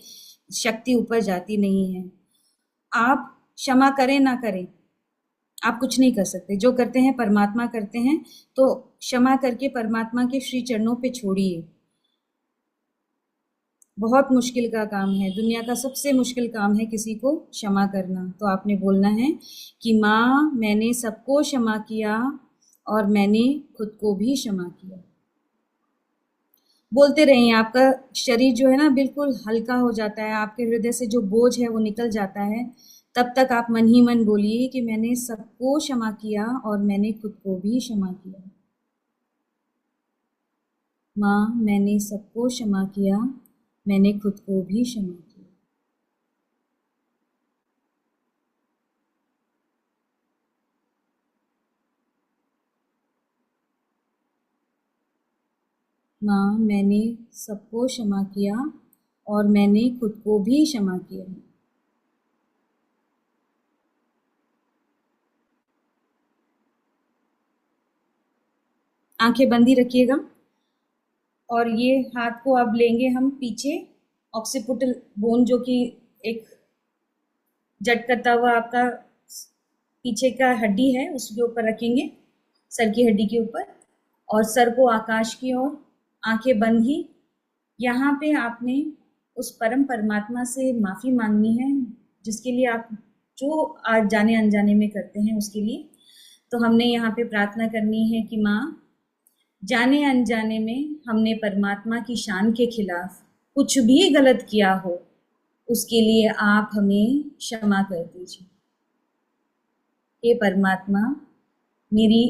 शक्ति ऊपर जाती नहीं है। आप क्षमा करें ना करें, आप कुछ नहीं कर सकते। जो करते हैं परमात्मा करते हैं, तो क्षमा करके परमात्मा के श्री चरणों पे छोड़िए। बहुत मुश्किल का काम है, दुनिया का सबसे मुश्किल काम है किसी को क्षमा करना। तो आपने बोलना है कि माँ, मैंने सबको क्षमा किया और मैंने खुद को भी क्षमा किया। बोलते रहिए, आपका शरीर जो है ना बिल्कुल हल्का हो जाता है, आपके हृदय से जो बोझ है वो निकल जाता है। तब तक आप मन ही मन बोलिए कि मैंने सबको क्षमा किया और मैंने खुद को भी क्षमा किया। माँ, मैंने सबको क्षमा किया, मैंने खुद को भी क्षमा किया। माँ, मैंने सबको क्षमा किया और मैंने खुद को भी क्षमा किया। आंखें बंदी रखिएगा और ये हाथ को अब लेंगे हम पीछे, ऑक्सीपिटल बोन जो कि एक जट करता हुआ आपका पीछे का हड्डी है, उसके ऊपर रखेंगे, सर की हड्डी के ऊपर, और सर को आकाश की ओर, आंखें बंद ही। यहाँ पे आपने उस परम परमात्मा से माफ़ी मांगनी है, जिसके लिए आप जो आज जाने अनजाने में करते हैं उसके लिए। तो हमने यहाँ पे प्रार्थना करनी है कि माँ, जाने अनजाने में हमने परमात्मा की शान के खिलाफ कुछ भी गलत किया हो, उसके लिए आप हमें क्षमा कर दीजिए। हे परमात्मा, मेरी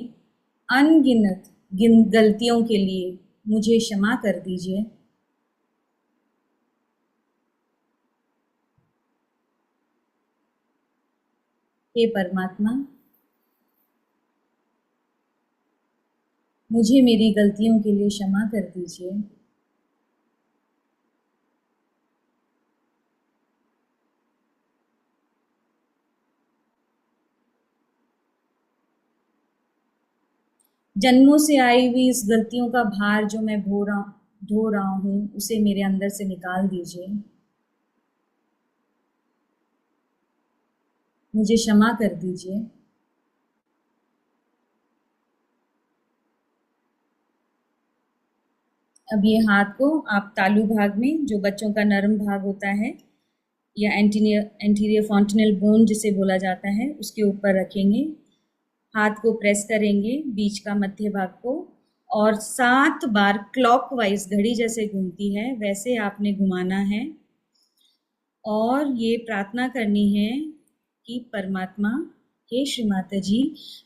अनगिनत गलतियों के लिए मुझे क्षमा कर दीजिए। हे परमात्मा, मुझे मेरी गलतियों के लिए क्षमा कर दीजिए। जन्मों से आई हुई इस गलतियों का भार जो मैं ढो रहा हूँ, उसे मेरे अंदर से निकाल दीजिए। मुझे क्षमा कर दीजिए। अब ये हाथ को आप तालू भाग में, जो बच्चों का नरम भाग होता है, या एंटीरियर फॉन्टिनल बोन जिसे बोला जाता है, उसके ऊपर रखेंगे। हाथ को प्रेस करेंगे, बीच का मध्य भाग को, और 7 बार क्लॉकवाइज, घड़ी जैसे घूमती है वैसे आपने घुमाना है। और ये प्रार्थना करनी है कि परमात्मा, हे श्री माता जी,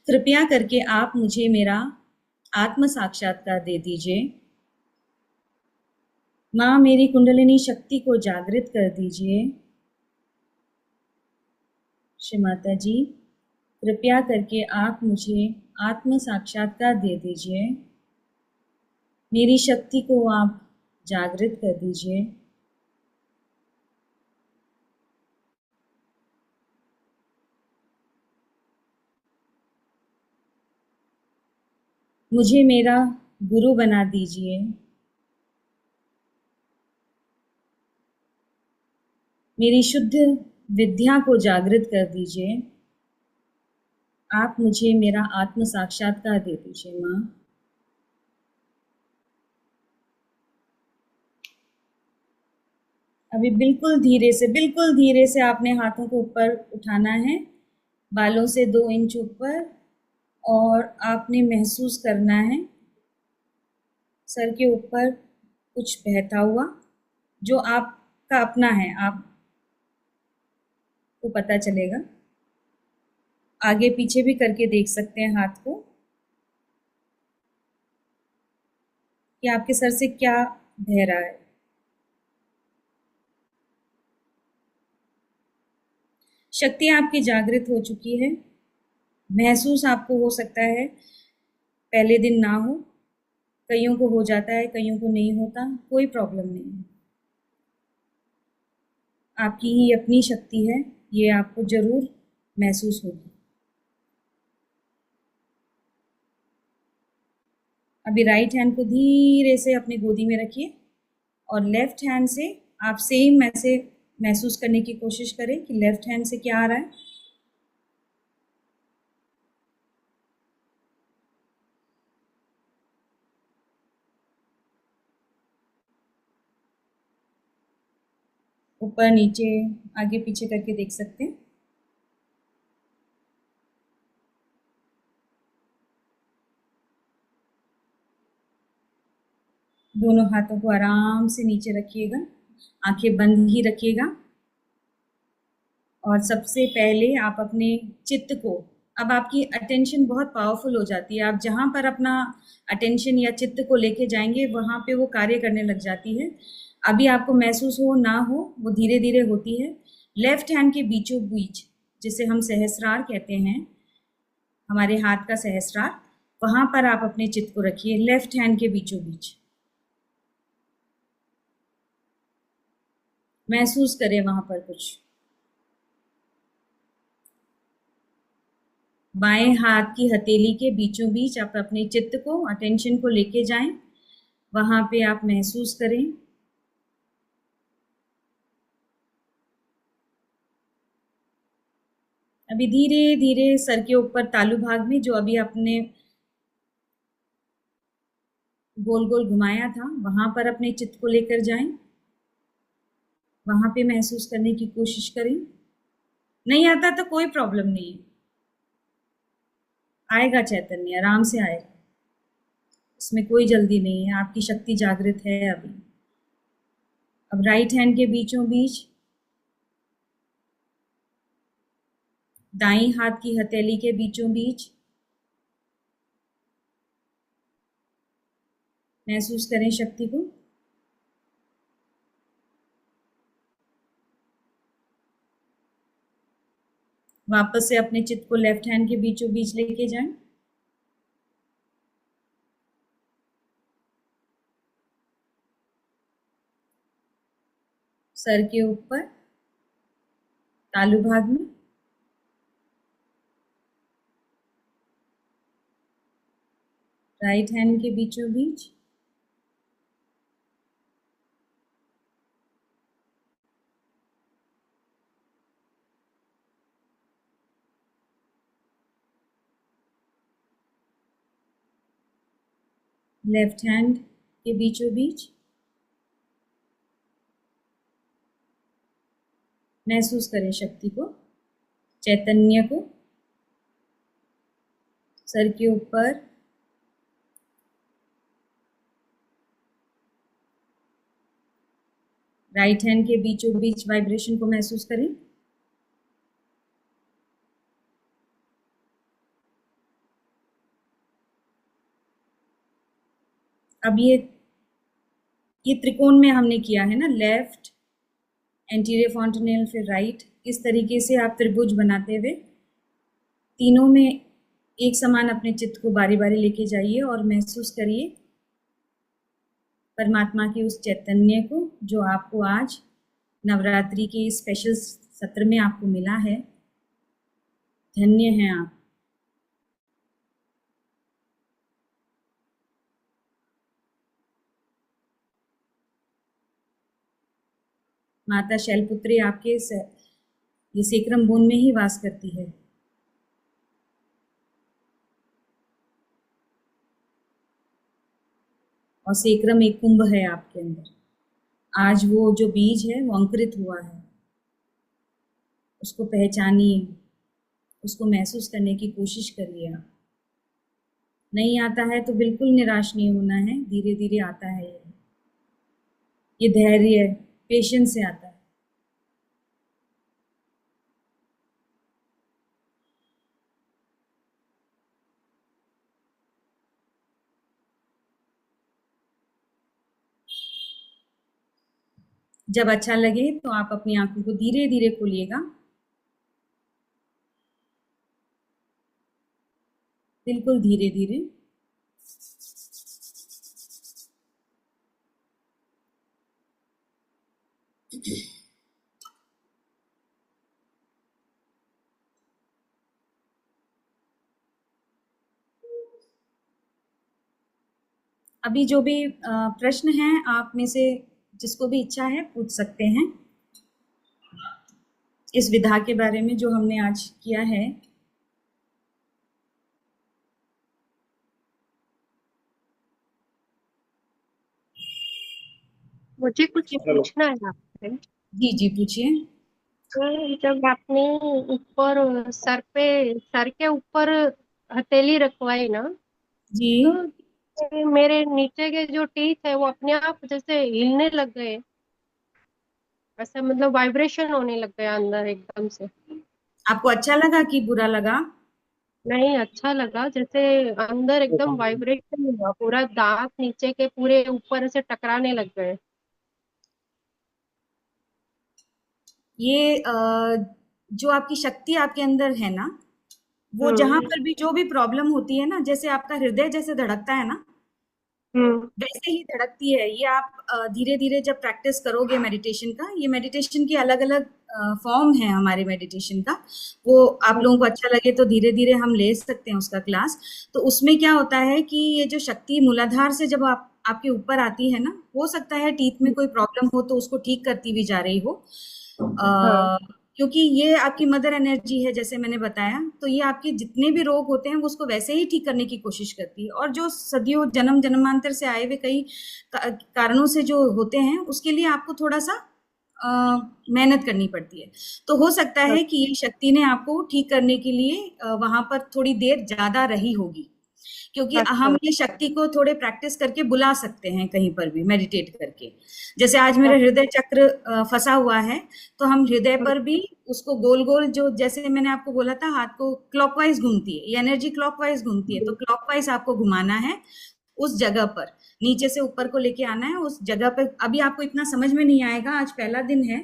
कृपया करके आप मुझे मेरा आत्म साक्षात्कार दे दीजिए। माँ, मेरी कुंडलिनी शक्ति को जागृत कर दीजिए। श्री माता जी, कृपया करके आप मुझे आत्म साक्षात्कार दे दीजिए। मेरी शक्ति को आप जागृत कर दीजिए। मुझे मेरा गुरु बना दीजिए। मेरी शुद्ध विद्या को जागृत कर दीजिए। आप मुझे मेरा आत्म साक्षात्कार दे दीजिए माँ। अभी बिल्कुल धीरे से आपने हाथों को ऊपर उठाना है, बालों से 2 इंच ऊपर, और आपने महसूस करना है सर के ऊपर कुछ बहता हुआ, जो आपका अपना है, आपको पता चलेगा। आगे पीछे भी करके देख सकते हैं हाथ को कि आपके सर से क्या बह रहा है। शक्ति आपकी जागृत हो चुकी है। महसूस आपको हो सकता है पहले दिन ना हो, कईयों को हो जाता है, कईयों को नहीं होता, कोई प्रॉब्लम नहीं है। आपकी ही अपनी शक्ति है, ये आपको जरूर महसूस होगी। अभी राइट हैंड को धीरे से अपनी गोदी में रखिए और लेफ्ट हैंड से आप सेम ऐसे महसूस करने की कोशिश करें कि लेफ्ट हैंड से क्या आ रहा है। ऊपर नीचे आगे पीछे करके देख सकते हैं। दोनों हाथों को आराम से नीचे रखिएगा, आंखें बंद ही रखिएगा। और सबसे पहले आप अपने चित्त को, अब आपकी अटेंशन बहुत पावरफुल हो जाती है, आप जहाँ पर अपना अटेंशन या चित्त को लेके जाएंगे वहाँ पे वो कार्य करने लग जाती है। अभी आपको महसूस हो ना हो, वो धीरे धीरे होती है। लेफ्ट हैंड के बीचों बीच, जिसे हम सहस्रार कहते हैं, हमारे हाथ का सहस्रार, वहाँ पर आप अपने चित्त को रखिए, लेफ्ट हैंड के बीचों बीच। महसूस करें वहाँ पर कुछ। बाएं हाथ की हथेली के बीचों बीच आप अपने चित्त को, अटेंशन को लेके जाएं, वहां पे आप महसूस करें। अभी धीरे धीरे सर के ऊपर तालू भाग में, जो अभी आपने गोल गोल घुमाया था, वहां पर अपने चित्त को लेकर जाएं, वहां पे महसूस करने की कोशिश करें। नहीं आता तो कोई प्रॉब्लम नहीं है, आएगा चैतन्य, आराम से आएगा, इसमें कोई जल्दी नहीं है, आपकी शक्ति जागृत है अभी। अब राइट हैंड के बीचों बीच, दाईं हाथ की हथेली के बीचों बीच महसूस करें शक्ति को। वापस से अपने चित्त को लेफ्ट हैंड के बीचों बीच लेके जाएं। सर के ऊपर तालू भाग में, राइट हैंड के बीचों बीच, लेफ्ट हैंड के बीचों बीच। महसूस करें शक्ति को, चैतन्य को, सर के ऊपर, राइट हैंड के बीचों बीच वाइब्रेशन को महसूस करें। अब ये त्रिकोण में हमने किया है ना, लेफ्ट, एंटीरियर फॉन्टेनेल, फिर राइट, इस तरीके से आप त्रिभुज बनाते हुए तीनों में एक समान अपने चित्त को बारी बारी लेके जाइए और महसूस करिए परमात्मा के उस चैतन्य को, जो आपको आज नवरात्रि के स्पेशल सत्र में आपको मिला है। धन्य हैं आप। माता शैलपुत्री आपके ये सेक्रम बोन में ही वास करती है। और सेक्रम एक कुंभ है आपके अंदर। आज वो जो बीज है वो अंकुरित हुआ है, उसको पहचानिए, उसको महसूस करने की कोशिश करिए। आप नहीं आता है तो बिल्कुल निराश नहीं होना है, धीरे धीरे आता है। ये धैर्य, पेशेंस से आता है। जब अच्छा लगे तो आप अपनी आंखों को धीरे धीरे खोलिएगा, बिल्कुल धीरे धीरे। अभी जो भी प्रश्न हैं आप में से जिसको भी इच्छा है पूछ सकते हैं इस विधा के बारे में जो हमने आज किया है। मुझे कुछ पूछना है आपसे। जी जी पूछिए। तो जब आपने ऊपर सर के ऊपर हथेली रखवाई ना, जी तो मेरे नीचे के जो टीथ है वो अपने आप जैसे हिलने लग गए, ऐसा मतलब वाइब्रेशन होने लग गया अंदर एकदम से। आपको अच्छा लगा कि बुरा लगा? नहीं, अच्छा लगा, जैसे अंदर एकदम वाइब्रेशन हुआ, पूरा दांत नीचे के पूरे ऊपर से टकराने लग गए। ये जो आपकी शक्ति आपके अंदर है ना, वो जहां हम्म पर भी जो भी प्रॉब्लम होती है ना, जैसे आपका हृदय जैसे धड़कता है ना, हम्म वैसे ही धड़कती है। ये आप धीरे धीरे जब प्रैक्टिस करोगे मेडिटेशन का, ये मेडिटेशन की अलग अलग फॉर्म है हमारे मेडिटेशन का, वो आप लोगों को अच्छा लगे तो धीरे धीरे हम ले सकते हैं उसका क्लास। तो उसमें क्या होता है कि ये जो शक्ति मूलाधार से जब आपके ऊपर आती है ना, हो सकता है टीथ में कोई प्रॉब्लम हो तो उसको ठीक करती भी जा रही हो, हाँ क्योंकि ये आपकी मदर एनर्जी है जैसे मैंने बताया, तो ये आपके जितने भी रोग होते हैं वो उसको वैसे ही ठीक करने की कोशिश करती है। और जो सदियों जन्म जन्मांतर से आए हुए कई कारणों से जो होते हैं उसके लिए आपको थोड़ा सा मेहनत करनी पड़ती है। तो हो सकता है कि ये शक्ति ने आपको ठीक करने के लिए वहां पर थोड़ी देर ज्यादा रही होगी, क्योंकि हम ये शक्ति को थोड़े प्रैक्टिस करके बुला सकते हैं कहीं पर भी मेडिटेट करके। जैसे आज मेरा हृदय चक्र फंसा हुआ है, तो हम हृदय पर भी उसको गोल गोल, जो जैसे मैंने आपको बोला था हाथ को क्लॉकवाइज घूमती है, ये एनर्जी क्लॉकवाइज घूमती है, तो क्लॉकवाइज आपको घुमाना है उस जगह पर, नीचे से ऊपर को लेके आना है उस जगह पे। अभी आपको इतना समझ में नहीं आएगा, आज पहला दिन है,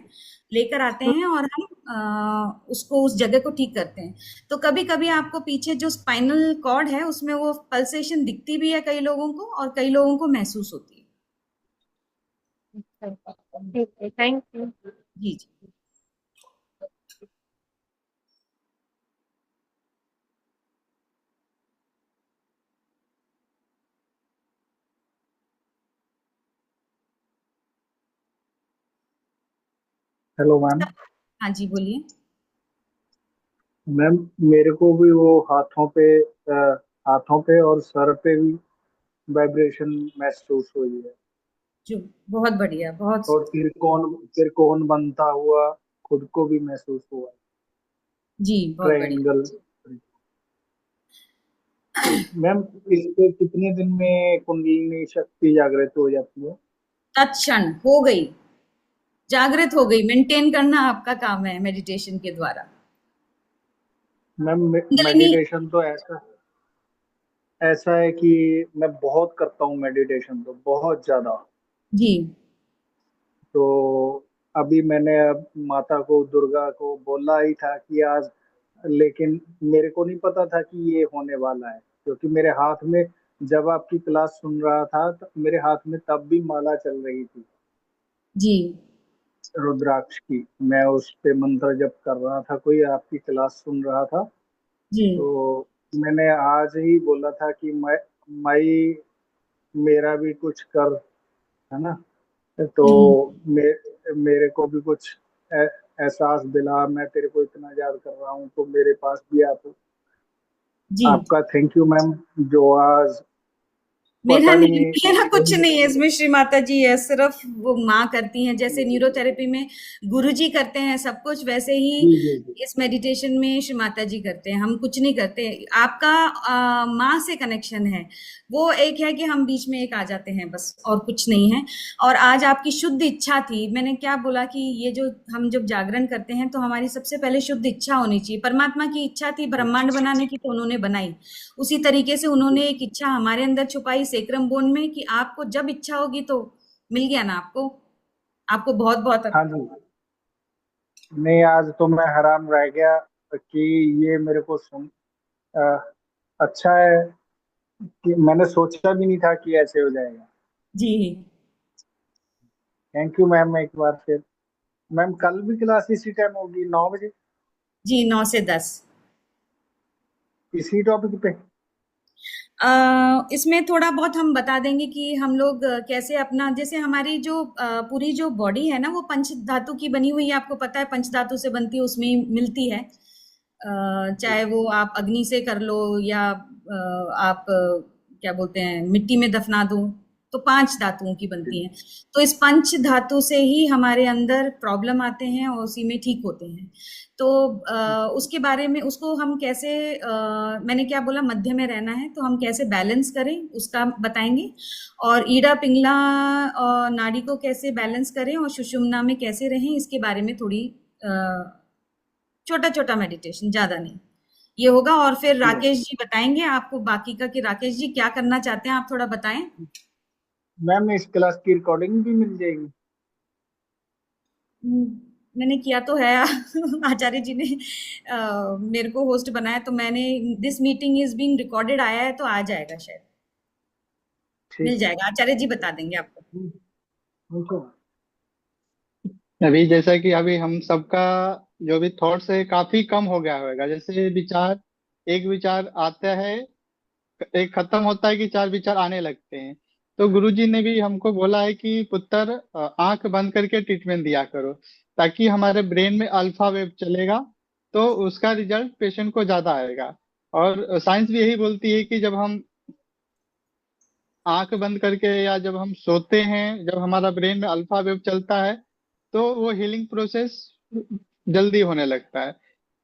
लेकर आते हैं और हम उसको उस जगह को ठीक करते हैं। तो कभी कभी आपको पीछे जो स्पाइनल कॉर्ड है उसमें वो पल्सेशन दिखती भी है कई लोगों को, और कई लोगों को महसूस होती है। ठीक है, थैंक यू। जी जी। Hello ma'am. हाँ जी बोलिए। मैम, मेरे को भी वो हाथों पे और सर पे भी वाइब्रेशन महसूस हुई है, जो बहुत बढ़िया, बहुत और त्रिकोण बनता हुआ खुद को भी महसूस हुआ, जी बहुत बढ़िया। ट्रायंगल। मैम, इसके कितने दिन में कुंडलिनी शक्ति जागृत हो जाती है? तत्क्षण हो गई, जागृत हो गई। मेंटेन करना आपका काम है मेडिटेशन के द्वारा। मैम, कुंडलिनी, मेडिटेशन तो ऐसा ऐसा है कि मैं बहुत करता हूँ मेडिटेशन, तो बहुत ज्यादा। जी तो अभी मैंने अब माता को, दुर्गा को बोला ही था कि आज, लेकिन मेरे को नहीं पता था कि ये होने वाला है, क्योंकि मेरे हाथ में, जब आपकी क्लास सुन रहा था तो मेरे हाथ में तब भी माला चल रही थी जी रुद्राक्ष की। मैं उस पे मंत्र जप कर रहा था, कोई आपकी क्लास सुन रहा था। जी तो मैंने आज ही बोला था कि मैं मेरा भी कुछ कर, है ना। तो हम्म, मेरे को भी कुछ ए- एहसास दिला, मैं तेरे को इतना याद कर रहा हूँ तो मेरे पास भी आप। जी। आपका थैंक यू मैम, जो आज मेरा पता नहीं, नहीं। मेरा कुछ नहीं है इसमें श्री माता जी है, सिर्फ वो माँ करती हैं। जैसे न्यूरोथेरेपी में गुरुजी करते हैं सब कुछ, वैसे ही जी जी जी। इस मेडिटेशन में श्री माता जी करते हैं। हम कुछ नहीं करते, आपका माँ से कनेक्शन है, वो एक है कि हम बीच में एक आ जाते हैं बस, और कुछ नहीं है। और आज आपकी शुद्ध इच्छा थी, मैंने क्या बोला कि ये जो हम जब जागरण करते हैं तो हमारी सबसे पहले शुद्ध इच्छा होनी चाहिए। परमात्मा की इच्छा थी ब्रह्मांड बनाने की, तो उन्होंने बनाई। उसी तरीके से उन्होंने एक इच्छा हमारे अंदर छुपाई सेक्रम बोन में, कि आपको जब इच्छा होगी तो मिल गया ना आपको, आपको बहुत बहुत हाँ जी। नहीं, आज तो मैं हैरान रह गया कि ये मेरे को अ, अच्छा है कि मैंने सोचा भी नहीं था कि ऐसे हो जाएगा। जी। थैंक यू मैम एक बार फिर। मैम कल भी क्लास इसी टाइम होगी 9 बजे, जी 9 से 10। इसी टॉपिक पे? इसमें थोड़ा बहुत हम बता देंगे कि हम लोग कैसे अपना, जैसे हमारी जो पूरी जो बॉडी है ना वो पंच धातु की बनी हुई है, आपको पता है पंच धातु से बनती है, उसमें ही मिलती है। चाहे वो आप अग्नि से कर लो या आप क्या बोलते हैं मिट्टी में दफना दो, तो 5 धातुओं की बनती हैं। तो इस पंच धातु से ही हमारे अंदर प्रॉब्लम आते हैं और उसी में ठीक होते हैं। तो उसके बारे में, उसको हम कैसे मैंने क्या बोला, मध्य में रहना है तो हम कैसे बैलेंस करें उसका बताएंगे। और ईड़ा पिंगला और नाड़ी को कैसे बैलेंस करें और सुषुम्ना में कैसे रहें, इसके बारे में थोड़ी छोटा छोटा मेडिटेशन, ज्यादा नहीं, ये होगा। और फिर राकेश जी बताएंगे आपको बाकी का, कि राकेश जी क्या करना चाहते हैं, आप थोड़ा बताएं। मैम इस क्लास की रिकॉर्डिंग भी मिल जाएगी? मैंने किया तो है आचार्य जी ने मेरे को होस्ट बनाया, तो मैंने, this meeting is being recorded आया है, तो आ जाएगा शायद, मिल ठीक है। जाएगा, आचार्य जी बता देंगे आपको। ठीक है। अभी जैसा कि अभी हम सबका जो भी थॉट्स है काफी कम हो गया होगा। जैसे विचार, एक विचार आता है, एक खत्म होता है कि 4 विचार आने लगते हैं। तो गुरुजी ने भी हमको बोला है कि पुत्र आंख बंद करके ट्रीटमेंट दिया करो, ताकि हमारे ब्रेन में अल्फा वेव चलेगा, तो उसका रिजल्ट पेशेंट को ज्यादा आएगा। और साइंस भी यही बोलती है कि जब हम आंख बंद करके या जब हम सोते हैं, जब हमारा ब्रेन में अल्फा वेव चलता है, तो वो हीलिंग प्रोसेस जल्दी होने लगता है।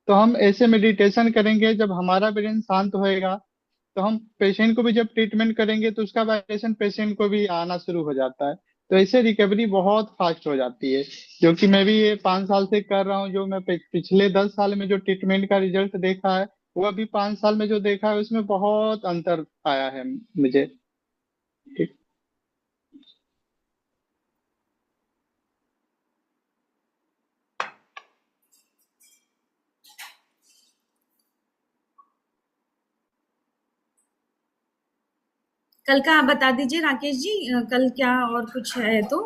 तो हम ऐसे मेडिटेशन करेंगे, जब हमारा ब्रेन शांत होएगा, तो हम पेशेंट को भी जब ट्रीटमेंट करेंगे तो उसका वाइब्रेशन पेशेंट को भी आना शुरू हो जाता है। तो इससे रिकवरी बहुत फास्ट हो जाती है। जो कि मैं भी ये 5 साल से कर रहा हूँ। जो मैं पिछले 10 साल में जो ट्रीटमेंट का रिजल्ट देखा है, वो अभी 5 साल में जो देखा है उसमें बहुत अंतर आया है मुझे। ठीक। कल का आप बता दीजिए राकेश जी, कल क्या और कुछ है तो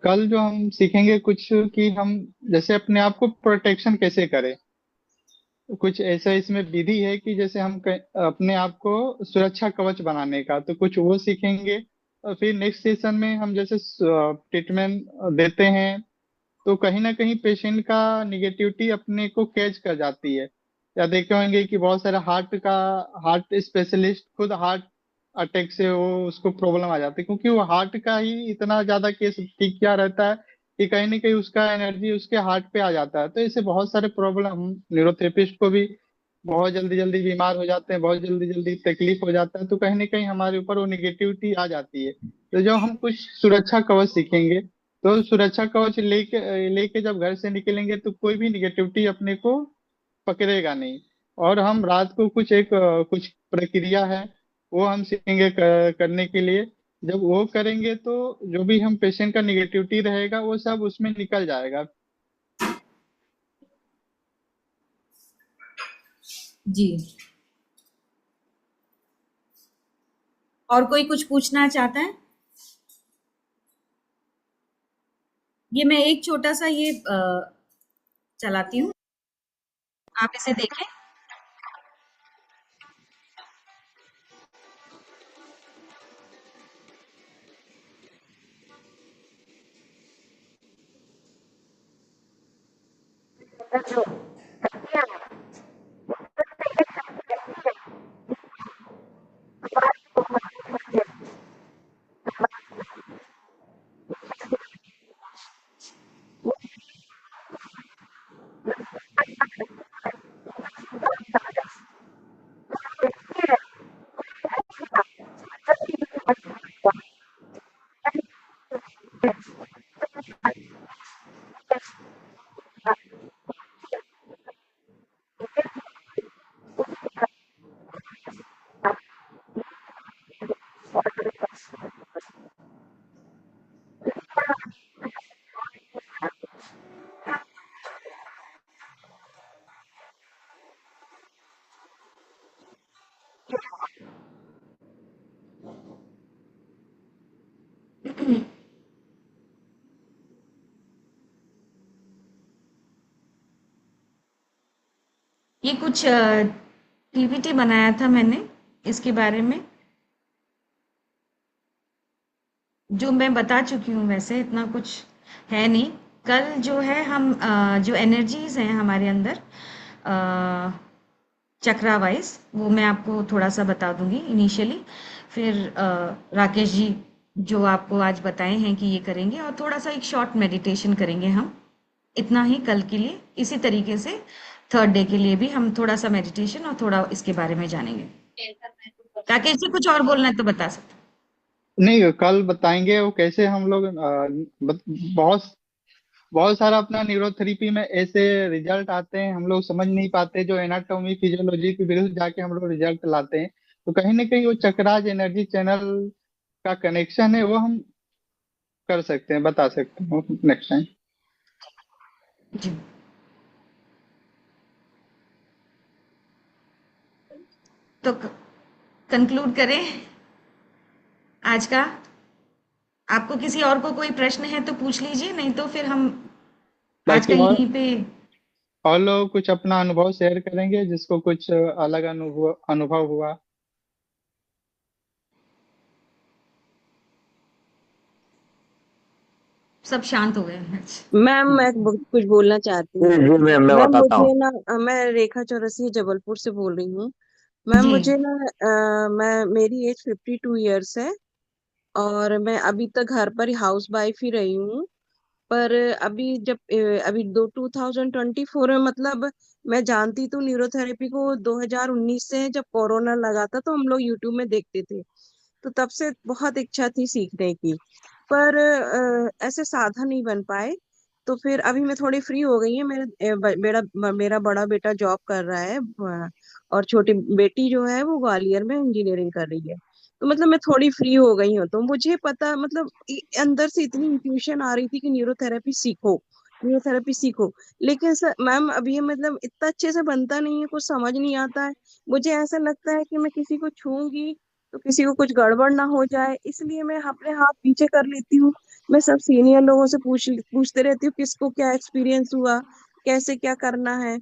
कल जो हम सीखेंगे कुछ कि हम जैसे अपने आप को प्रोटेक्शन कैसे करें। कुछ ऐसा इसमें विधि है कि जैसे हम अपने आप को सुरक्षा कवच बनाने का, तो कुछ वो सीखेंगे। और फिर नेक्स्ट सेशन में हम जैसे ट्रीटमेंट देते हैं, तो कहीं ना कहीं पेशेंट का निगेटिविटी अपने को कैच कर जाती है। या देखे होंगे कि बहुत सारे हार्ट स्पेशलिस्ट खुद हार्ट अटैक से वो उसको प्रॉब्लम आ जाती है, क्योंकि वो हार्ट का ही इतना ज्यादा केस ठीक किया रहता है कि कहीं ना कहीं उसका एनर्जी उसके हार्ट पे आ जाता है। तो इससे बहुत सारे प्रॉब्लम, हम न्यूरोथेरेपिस्ट को भी बहुत जल्दी जल्दी बीमार हो जाते हैं, बहुत जल्दी जल्दी तकलीफ हो जाता है। तो कहीं ना कहीं हमारे ऊपर वो निगेटिविटी आ जाती है। तो जो हम कुछ सुरक्षा कवच सीखेंगे, तो सुरक्षा कवच लेके लेके जब घर से निकलेंगे, तो कोई भी निगेटिविटी अपने को पकड़ेगा नहीं। और हम रात को कुछ प्रक्रिया है, वो हम सीखेंगे करने के लिए। जब वो करेंगे तो जो भी हम पेशेंट का निगेटिविटी रहेगा वो सब उसमें निकल जाएगा। जी। और कोई कुछ पूछना चाहता है? ये मैं एक छोटा सा ये चलाती हूँ, आप इसे देखें। ये कुछ पीपीटी बनाया था मैंने इसके बारे में, जो मैं बता चुकी हूँ, वैसे इतना कुछ है नहीं। कल जो है हम जो एनर्जीज हैं हमारे अंदर चक्रा वाइज, वो मैं आपको थोड़ा सा बता दूंगी इनिशियली। फिर राकेश जी जो आपको आज बताए हैं कि ये करेंगे, और थोड़ा सा एक शॉर्ट मेडिटेशन करेंगे हम, इतना ही कल के लिए। इसी तरीके से थर्ड डे के लिए भी हम थोड़ा सा मेडिटेशन और थोड़ा इसके बारे में जानेंगे। राकेश जी कुछ और बोलना है तो बता सकते नहीं, कल बताएंगे वो कैसे हम लोग बहुत बहुत सारा अपना न्यूरोथेरेपी में ऐसे रिजल्ट आते हैं, हम लोग समझ नहीं पाते, जो एनाटॉमी फिजियोलॉजी के विरुद्ध जाके हम लोग रिजल्ट लाते हैं। तो कहीं ना कहीं वो चक्राज एनर्जी चैनल का कनेक्शन है, वो हम कर सकते हैं, बता सकते हैं नेक्स्ट टाइम। जी। तो कंक्लूड करें आज का। आपको किसी और को कोई प्रश्न है तो पूछ लीजिए, नहीं तो फिर हम आज का बाकी यहीं पे। और लोग कुछ अपना अनुभव शेयर करेंगे, जिसको कुछ अलग अनुभव अनुभव हुआ। सब शांत हो गए हैं आज। मैम मैं कुछ बोलना चाहती हूँ। जी मैम, मैं मैम बताता हूँ। मुझे ना मैं रेखा चौरसिया जबलपुर से बोल रही हूँ। मैम जी। मुझे ना मैं मेरी एज 52 ईयर्स है, और मैं अभी तक घर पर ही हाउस वाइफ ही रही हूँ। पर अभी जब अभी 2024 में, मतलब मैं जानती तो न्यूरोथेरेपी को 2019 से, जब कोरोना लगा था तो हम लोग यूट्यूब में देखते थे। तो तब से बहुत इच्छा थी सीखने की, पर ऐसे साधन नहीं बन पाए। तो फिर अभी मैं थोड़ी फ्री हो गई है। मेरा बड़ा बेटा जॉब कर रहा है, और छोटी बेटी जो है वो ग्वालियर में इंजीनियरिंग कर रही है। तो मतलब मैं थोड़ी फ्री हो गई हूँ, तो मुझे पता, मतलब अंदर से इतनी इंट्यूशन आ रही थी कि न्यूरोथेरेपी सीखो, न्यूरोथेरेपी सीखो। लेकिन सर मैम अभी ये मतलब इतना अच्छे से बनता नहीं है, कुछ समझ नहीं आता है। मुझे ऐसा लगता है कि मैं किसी को छूंगी तो किसी को कुछ गड़बड़ ना हो जाए, इसलिए मैं अपने हाथ पीछे कर लेती हूँ। मैं सब सीनियर लोगों से पूछते रहती हूँ किसको क्या एक्सपीरियंस हुआ, कैसे क्या करना है।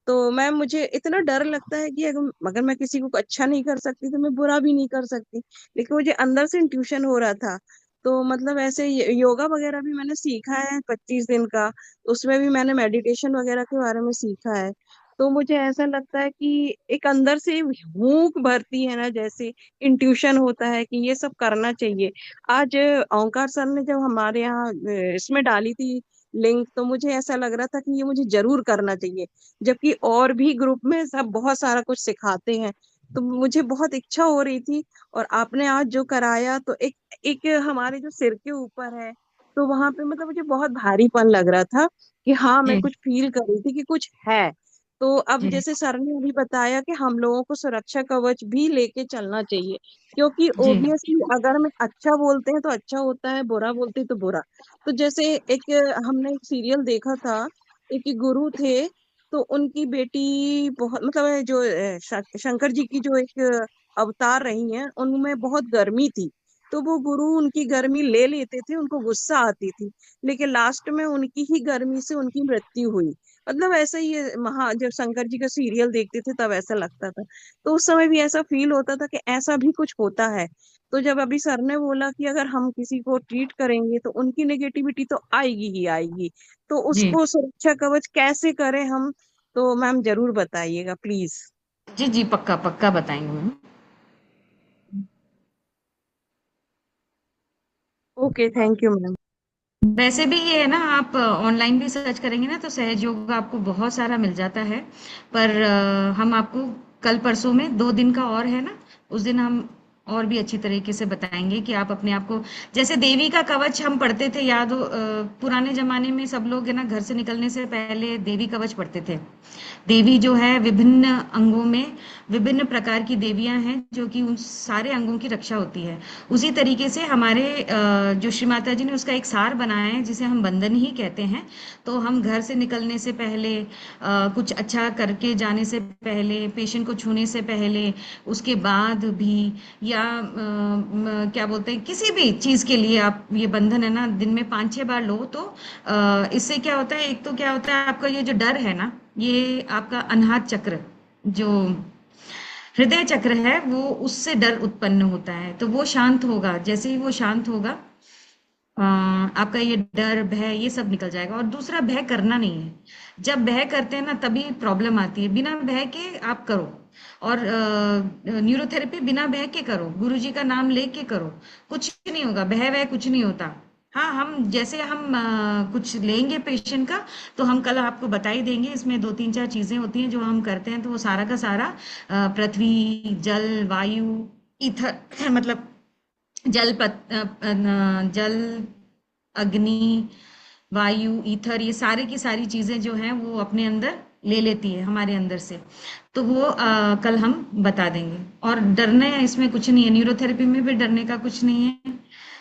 तो मैम मुझे इतना डर लगता है कि अगर मैं किसी को अच्छा नहीं कर सकती तो मैं बुरा भी नहीं कर सकती। लेकिन मुझे अंदर से इंट्यूशन हो रहा था। तो मतलब ऐसे योगा वगैरह भी मैंने सीखा है 25 दिन का, उसमें भी मैंने मेडिटेशन वगैरह के बारे में सीखा है। तो मुझे ऐसा लगता है कि एक अंदर से भूख भरती है ना, जैसे इंट्यूशन होता है कि ये सब करना चाहिए। आज ओंकार सर ने जब हमारे यहाँ इसमें डाली थी लिंक, तो मुझे ऐसा लग रहा था कि ये मुझे जरूर करना चाहिए, जबकि और भी ग्रुप में सब बहुत सारा कुछ सिखाते हैं। तो मुझे बहुत इच्छा हो रही थी, और आपने आज जो कराया तो एक एक हमारे जो सिर के ऊपर है, तो वहां पे मतलब मुझे बहुत भारीपन लग रहा था कि हाँ मैं जी। कुछ फील कर रही थी कि कुछ है। तो अब जी। जैसे सर ने अभी बताया कि हम लोगों को सुरक्षा कवच भी लेके चलना चाहिए, क्योंकि जी। ओबियसली अगर हम अच्छा बोलते हैं तो अच्छा होता है, बुरा बोलते हैं तो बुरा। तो जैसे एक हमने एक सीरियल देखा था, एक गुरु थे, तो उनकी बेटी बहुत, मतलब जो शंकर जी की जो एक अवतार रही हैं, उनमें बहुत गर्मी थी। तो वो गुरु उनकी गर्मी ले लेते थे, उनको गुस्सा आती थी, लेकिन लास्ट में उनकी ही गर्मी से उनकी मृत्यु हुई। मतलब ऐसा ही ये जब शंकर जी का सीरियल देखते थे तब ऐसा लगता था। तो उस समय भी ऐसा फील होता था कि ऐसा भी कुछ होता है। तो जब अभी सर ने बोला कि अगर हम किसी को ट्रीट करेंगे तो उनकी नेगेटिविटी तो आएगी ही आएगी, तो जी। उसको सुरक्षा कवच कैसे करें हम? तो मैम जरूर बताइएगा प्लीज। जी। जी पक्का पक्का बताएंगे ma'am. Okay, thank you ma'am. वैसे भी ये है ना, आप ऑनलाइन भी सर्च करेंगे ना तो सहज योग आपको बहुत सारा मिल जाता है। पर हम आपको कल परसों में 2 दिन का और है ना, उस दिन हम और भी अच्छी तरीके से बताएंगे कि आप अपने आप को, जैसे देवी का कवच हम पढ़ते थे, याद हो पुराने जमाने में सब लोग है ना घर से निकलने से पहले देवी कवच पढ़ते थे। देवी जो है विभिन्न अंगों में विभिन्न प्रकार की देवियां हैं जो कि उन सारे अंगों की रक्षा होती है। उसी तरीके से हमारे जो श्री माता जी ने उसका एक सार बनाया है जिसे हम बंधन ही कहते हैं। तो हम घर से निकलने से पहले, कुछ अच्छा करके जाने से पहले, पेशेंट को छूने से पहले, उसके बाद भी, या क्या बोलते हैं, किसी भी चीज के लिए आप ये बंधन है ना दिन में 5-6 बार लो तो इससे क्या होता है, एक तो क्या होता है आपका ये जो डर है ना, ये आपका अनाहत चक्र, जो हृदय चक्र है, वो उससे डर उत्पन्न होता है, तो वो शांत होगा। जैसे ही वो शांत होगा आपका ये डर भय ये सब निकल जाएगा। और दूसरा, भय करना नहीं है। जब भय करते हैं ना तभी प्रॉब्लम आती है। बिना भय के आप करो, और न्यूरोथेरेपी बिना भय के करो, गुरुजी का नाम लेके करो, कुछ नहीं होगा, भय वह कुछ नहीं होता। हाँ, हम जैसे हम कुछ लेंगे पेशेंट का तो हम कल आपको बता ही देंगे। इसमें 2-3-4 चीजें होती हैं जो हम करते हैं, तो वो सारा का सारा पृथ्वी, जल, वायु, ईथर मतलब जल, अग्नि, वायु, ईथर, ये सारे की सारी चीजें जो हैं वो अपने अंदर ले लेती है हमारे अंदर से। तो वो कल हम बता देंगे। और डरने इसमें कुछ नहीं है, न्यूरोथेरेपी में भी डरने का कुछ नहीं है,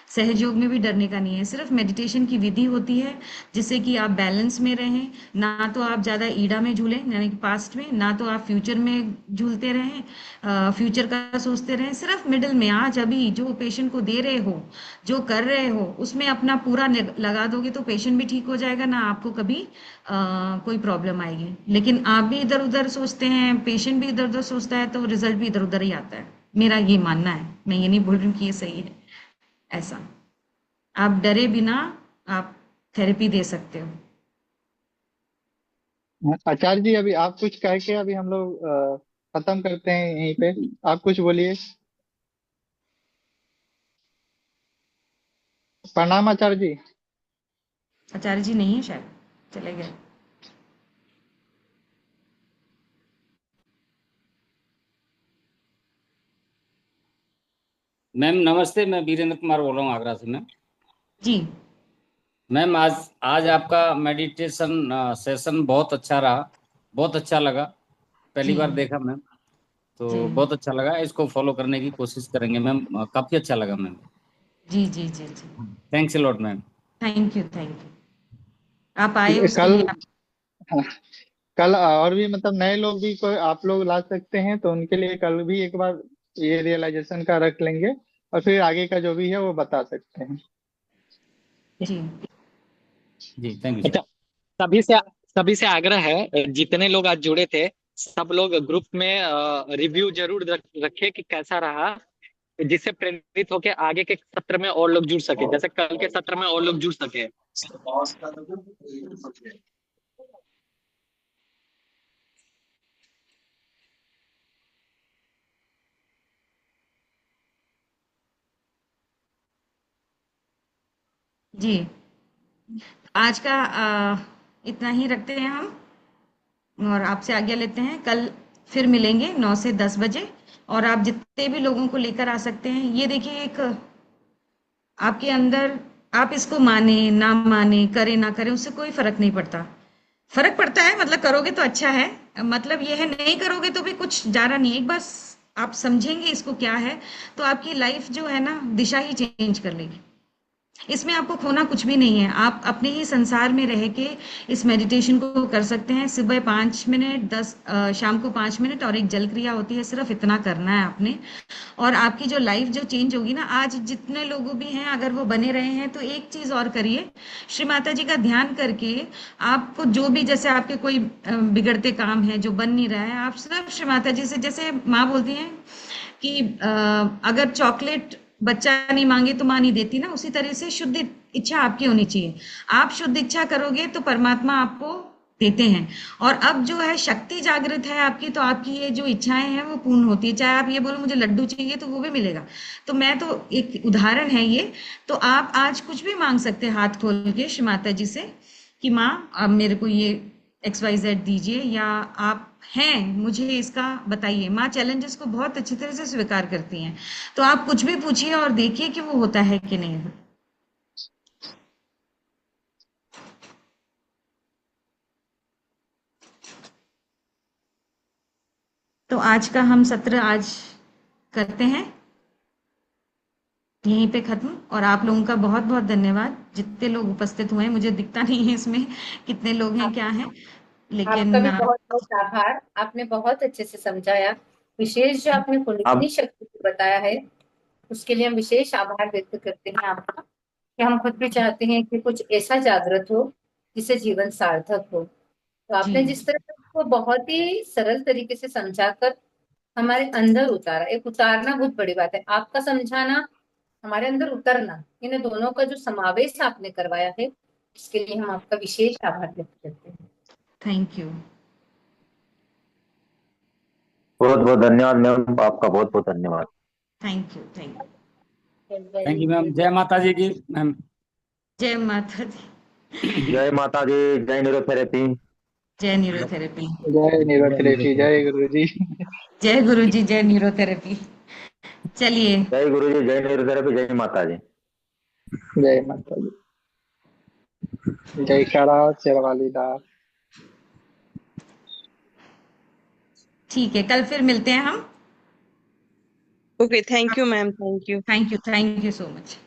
सहयोग में भी डरने का नहीं है। सिर्फ मेडिटेशन की विधि होती है जिससे कि आप बैलेंस में रहें, ना तो आप ज़्यादा ईड़ा में झूलें यानी कि पास्ट में, ना तो आप फ्यूचर में झूलते रहें, फ्यूचर का सोचते रहें। सिर्फ मिडिल में, आज अभी जो पेशेंट को दे रहे हो, जो कर रहे हो, उसमें अपना पूरा लगा दोगे तो पेशेंट भी ठीक हो जाएगा, ना आपको कभी कोई प्रॉब्लम आएगी। लेकिन आप भी इधर उधर सोचते हैं, पेशेंट भी इधर उधर सोचता है, तो रिजल्ट भी इधर उधर ही आता है। मेरा ये मानना है, मैं ये नहीं बोल रही हूँ कि ये सही है। ऐसा आप डरे बिना आप थेरेपी दे सकते हो। आचार्य जी, अभी आप कुछ कह के अभी हम लोग खत्म करते हैं यहीं पे। आप कुछ बोलिए। प्रणाम आचार्य जी। आचार्य जी नहीं है शायद, चले गए। मैम नमस्ते, मैं वीरेंद्र कुमार बोल रहा हूँ आगरा से। मैम जी मैम आज आपका मेडिटेशन सेशन बहुत अच्छा रहा, बहुत अच्छा लगा। पहली जी बार देखा मैम, तो जी बहुत अच्छा लगा। इसको फॉलो करने की कोशिश करेंगे मैम। काफ़ी अच्छा लगा मैम। जी जी जी जी। Thanks a lot ma'am. Thank you, thank you. आप आए उसके कल लिए हाँ, कल और भी मतलब नए लोग भी कोई आप लोग ला सकते हैं, तो उनके लिए कल भी एक बार ये रियलाइजेशन का रख लेंगे, और फिर आगे का जो भी है वो बता सकते हैं। जी जी थैंक यू अच्छा, सर। सभी से सभी से आग्रह है, जितने लोग आज जुड़े थे सब लोग ग्रुप में रिव्यू जरूर रखे कि कैसा रहा, जिससे प्रेरित होकर आगे के सत्र में और लोग जुड़ सके, जैसे कल के सत्र में और लोग जुड़ सके। जी। आज का इतना ही रखते हैं हम, और आपसे आज्ञा लेते हैं। कल फिर मिलेंगे 9 से 10 बजे, और आप जितने भी लोगों को लेकर आ सकते हैं। ये देखिए, एक आपके अंदर, आप इसको माने ना माने, करे ना करे, उससे कोई फर्क नहीं पड़ता। फर्क पड़ता है मतलब करोगे तो अच्छा है, मतलब ये है नहीं करोगे तो भी कुछ जा रहा नहीं है। एक बार आप समझेंगे इसको क्या है, तो आपकी लाइफ जो है ना दिशा ही चेंज कर लेगी। इसमें आपको खोना कुछ भी नहीं है। आप अपने ही संसार में रह के इस मेडिटेशन को कर सकते हैं। सुबह 5 मिनट, शाम को 5 मिनट, और एक जल क्रिया होती है, सिर्फ इतना करना है आपने। और आपकी जो लाइफ जो चेंज होगी ना, आज जितने लोगों भी हैं अगर वो बने रहे हैं, तो एक चीज और करिए, श्री माता जी का ध्यान करके आपको जो भी, जैसे आपके कोई बिगड़ते काम है जो बन नहीं रहा है, आप सिर्फ श्री माता जी से, जैसे माँ बोलती हैं कि अगर चॉकलेट बच्चा नहीं मांगे तो माँ नहीं देती ना, उसी तरह से शुद्ध इच्छा आपकी होनी चाहिए। आप शुद्ध इच्छा करोगे तो परमात्मा आपको देते हैं। और अब जो है शक्ति जागृत है आपकी, तो आपकी ये जो इच्छाएं हैं वो पूर्ण होती है। चाहे आप ये बोलो मुझे लड्डू चाहिए तो वो भी मिलेगा। तो मैं तो एक उदाहरण है ये। तो आप आज कुछ भी मांग सकते हैं हाथ खोल के श्री माता जी से कि माँ अब मेरे को ये XYZ दीजिए, या आप हैं मुझे इसका बताइए। माँ चैलेंजेस को बहुत अच्छी तरह से स्वीकार करती हैं, तो आप कुछ भी पूछिए और देखिए कि वो होता है कि नहीं। तो आज का हम सत्र आज करते हैं यहीं पे खत्म, और आप लोगों का बहुत बहुत धन्यवाद जितने लोग उपस्थित हुए हैं। मुझे दिखता नहीं है इसमें कितने लोग हैं क्या हैं, लेकिन आपका भी बहुत बहुत आभार, आपने बहुत अच्छे से समझाया। विशेष जो आपने कुंडलिनी शक्ति को बताया है उसके लिए हम विशेष आभार व्यक्त करते हैं आपका, कि हम खुद भी चाहते हैं कि कुछ ऐसा जागृत हो जिससे जीवन सार्थक हो। तो आपने जिस तरह को बहुत ही सरल तरीके से समझाकर हमारे अंदर उतारा, एक उतारना बहुत बड़ी बात है, आपका समझाना हमारे अंदर उतरना, इन दोनों का जो समावेश आपने करवाया है इसके लिए हम आपका विशेष आभार व्यक्त करते हैं। थैंक यू, बहुत बहुत धन्यवाद मैम, आपका बहुत बहुत धन्यवाद। Thank you, thank you ma'am. जय माता जी की मैम। जय माता दी। जय माता दी, जय न्यूरोथेरेपी। जय न्यूरोथेरेपी। जय न्यूरोथेरेपी, जय गुरुजी। जय गुरुजी, जय न्यूरोथेरेपी। चलिए, जय गुरुजी, जय न्यूरोथेरेपी, जय माता जी। जय माता जी। जय कारा शेरवाली दास। ठीक है, कल फिर मिलते हैं हम। Okay, thank you ma'am, thank you. Thank you so much.